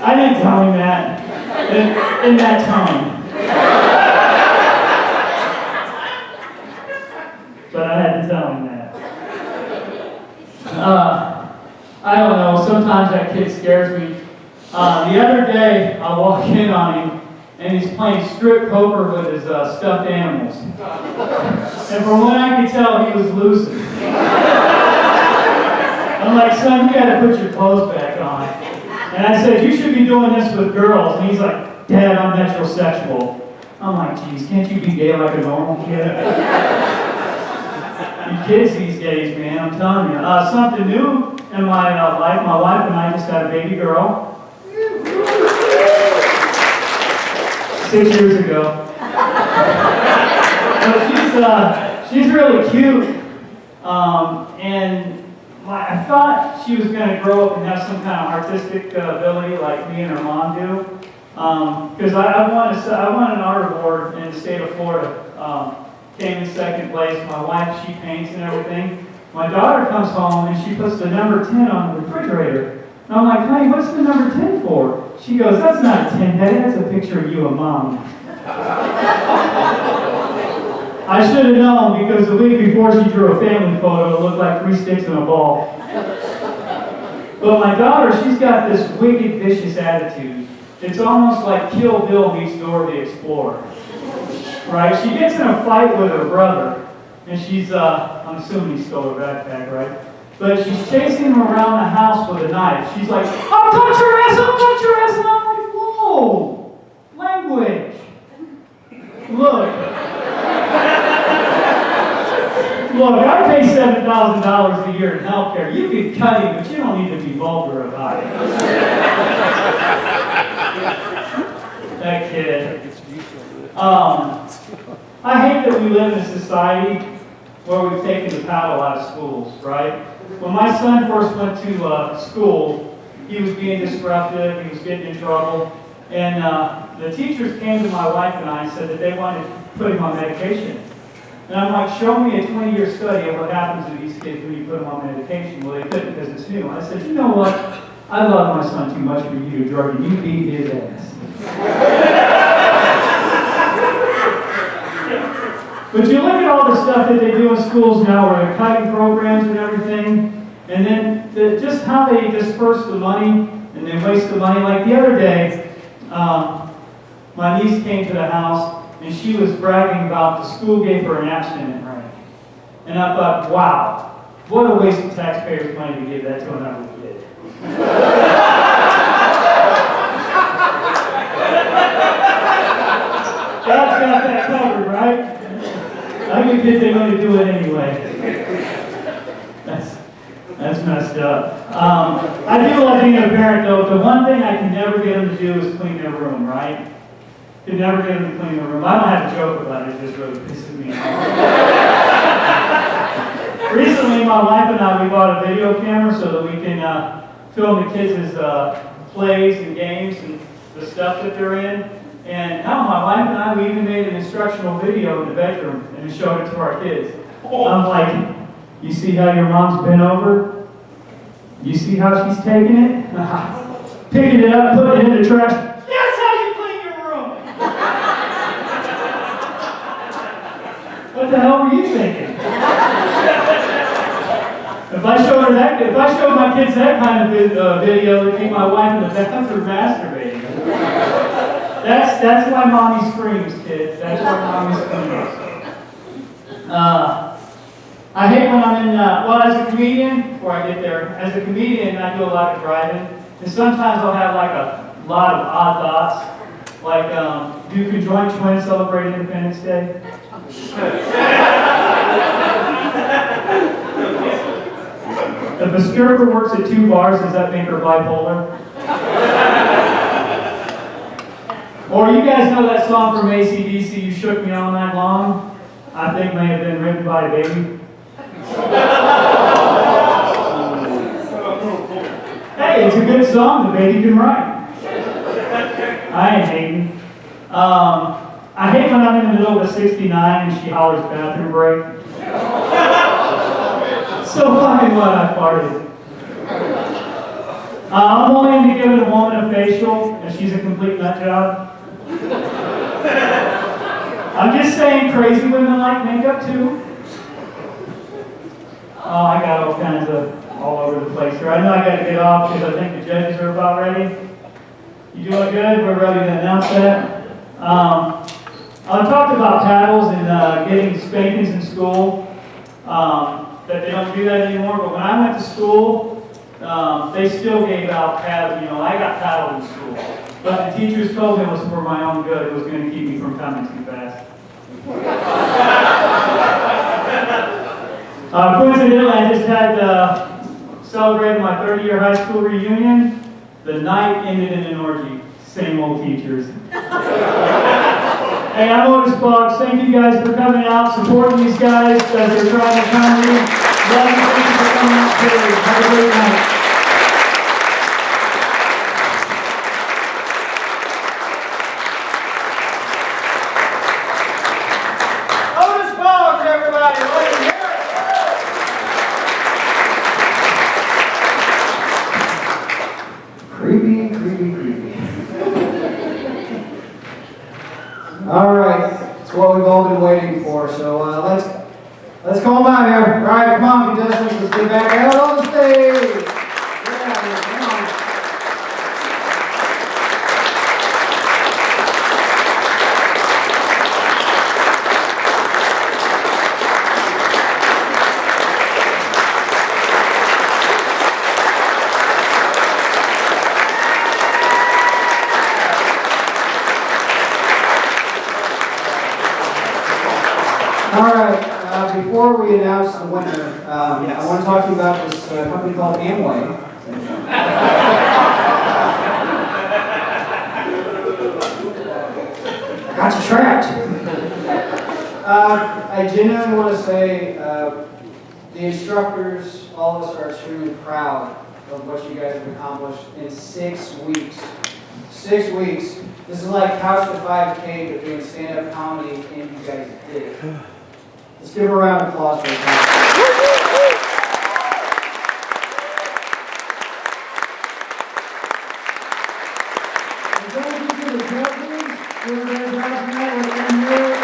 I didn't tell him that in that tone. But I had to tell him that. I don't know, sometimes that kid scares me. The other day, I walk in on him, and he's playing strip poker with his stuffed animals. And from what I could tell, he was losing. I'm like, "Son, you gotta put your clothes back on." And I said, "You should be doing this with girls." And he's like, "Dad, I'm heterosexual." I'm like, "Geez, can't you be gay like a normal kid?" You kids these days, man, I'm telling you. Something new in my life. My wife and I just had a baby girl. 6 years ago. She's really cute. And I thought she was going to grow up and have some kind of artistic ability like me and her mom do. Because I won an art award in the state of Florida. Came in second place. My wife, she paints and everything. My daughter comes home and she puts the number 10 on the refrigerator. And I'm like, "Honey, what's the number 10 for?" She goes, "That's not a 10, Daddy, that's a picture of you and Mom." I should have known because the week before she drew a family photo, it looked like 3 sticks and a ball. But my daughter, she's got this wicked, vicious attitude. It's almost like Kill Bill meets Dora the Explorer. Right? She gets in a fight with her brother, and she's, I'm assuming he stole her backpack, right? But she's chasing him around the house with a knife. She's like, I'll cut your ass! And I'm like, whoa! Language! Look, I pay $7,000 a year in healthcare. You can cut him, but you don't need to be vulgar about it. That kid. I hate that we live in a society where we've taken the paddle out of schools, right? When my son first went to school, he was being disruptive, he was getting in trouble, and the teachers came to my wife and I and said that they wanted to put him on medication. And I'm like, show me a 20-year study of what happens to these kids when you put them on medication. Well, they couldn't because it's new. I said, you know what? I love my son too much for you to drug him. You beat his ass. But you look at all the stuff that they do in schools now where they're cutting programs and everything, And then just how they disperse the money and they waste the money. Like the other day, my niece came to the house and she was bragging about the school gave her an abstinent ring. And I thought, wow, what a waste of taxpayers' money to give that to another kid. God's got that covered, right? I think kids ain't going to do it anyway. That's messed up. I do love being a parent, though. The one thing I can never get them to do is clean their room, right? Can never get them to clean their room. I don't have to joke about it. It just really pisses me off. Recently, my wife and I, we bought a video camera so that we can film the kids' plays and games and the stuff that they're in. And now my wife and I, we even made an instructional video in the bedroom and showed it to our kids. I'm like, you see how your mom's bent over? You see how she's taking it? Picking it up, putting it in the trash. That's how you clean your room! What the hell were you thinking? If I showed my kids that kind of video, it'd be my wife in the bathroom masturbating. That's why mommy screams, kids. That's why mommy screams. I hate when I'm in, well, as a comedian, before I get there, as a comedian, I do a lot of driving. And sometimes I'll have like a lot of odd thoughts. Like, do conjoined twins celebrate Independence Day? If a stripper works at 2 bars, does that make her bipolar? Or you guys know that song from AC/DC, You Shook Me All Night Long? I think may have been written by a baby. Hey, it's a good song, the baby can write. I ain't hating. I hate when I'm in the middle of a 69 and she hollers bathroom break. So fucking what I farted. I'm only into giving a woman a facial and she's a complete nut job. I'm just saying crazy women like makeup too. Oh, I got all kinds of all over the place here. I know I got to get off because I think the judges are about ready. You doing good? We're ready to announce that. I talked about paddles and getting spankings in school. That they don't do that anymore. But when I went to school, they still gave out paddles. You know, I got paddled in school. But the teachers told me it was for my own good. It was going to keep me from coming too fast. Coincidentally, I just had celebrated my 30-year high school reunion. The night ended in an orgy. Same old teachers. Hey, I'm Otis Boggs. Thank you guys for coming out, supporting these guys as they're trying to comedy. Love you. Thank you for coming out today. Have a great night. Otis Boggs, everybody. Let me hear it. Creepy, creepy, creepy. All right, it's what we've all been waiting for. So let's call him out here. All right, come on, contestants. Let's get back out on the stage. Yeah, come on. All right, before we announce the winner, I want to talk to you about this company called Amway. Got you trapped. I genuinely want to say the instructors, all of us are extremely proud of what you guys have accomplished in 6 weeks. 6 weeks. This is like Couch to 5K, but doing stand-up comedy, and you guys did it. Let's give a round of applause for that. And thank you to the judges for their judgment. Let's hear it.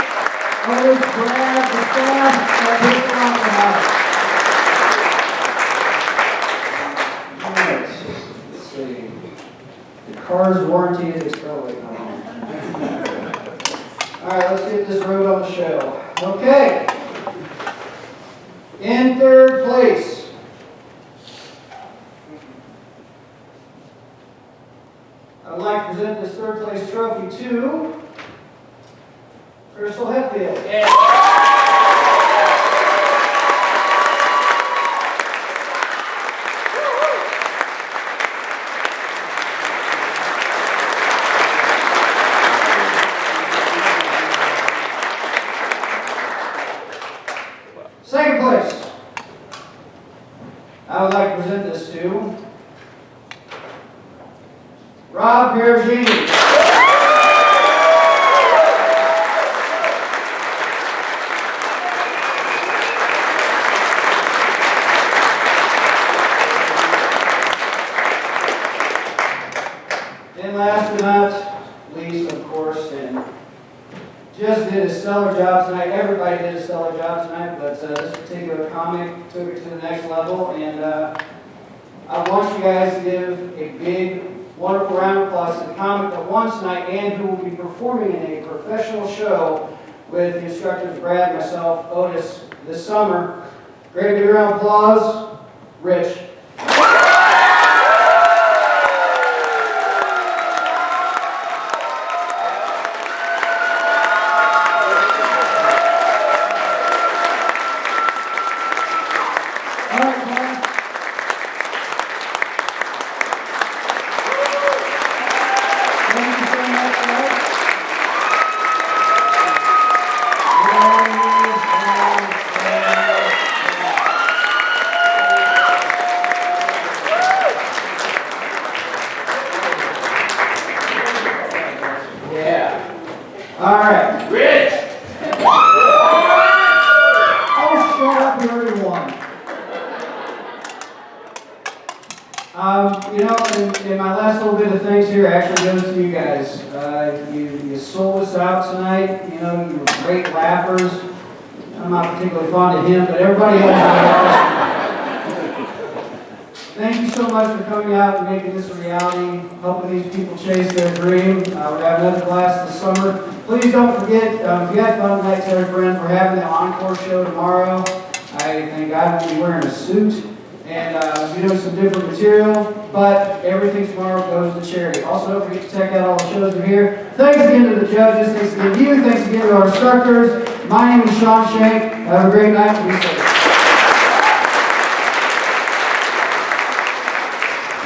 Others, Brad, the staff, that Bristol Opera House. In third place, I would like to present this third place trophy to Crystal Hetfield. Second place, I would like to present this to Parechini. And last but not least, of course, and just did a stellar job tonight. Everybody did a stellar job tonight, but this particular comic took it to the next level. And I want you guys to give a big, wonderful round of applause to the comic that won tonight and who will be performing in a professional show with the instructors Brad, myself, Otis this summer. Great big round of applause, Rich. And my last little bit of thanks here actually goes to you guys. You sold us out tonight. You know, you were great laughers. I'm not particularly fond of him, but everybody else. Thank you so much for coming out and making this a reality, helping these people chase their dream. We're having another class this summer. Please don't forget, if you had fun tonight, tell your friends. We're having the encore show tomorrow. I think I will be wearing a suit. And we're doing some different material, but everything tomorrow goes to charity. Also, don't forget to check out all the shows that are here. Thanks again to the judges. Thanks again to you. Thanks again to our instructors. My name is Shank. Have a great night. Be safe.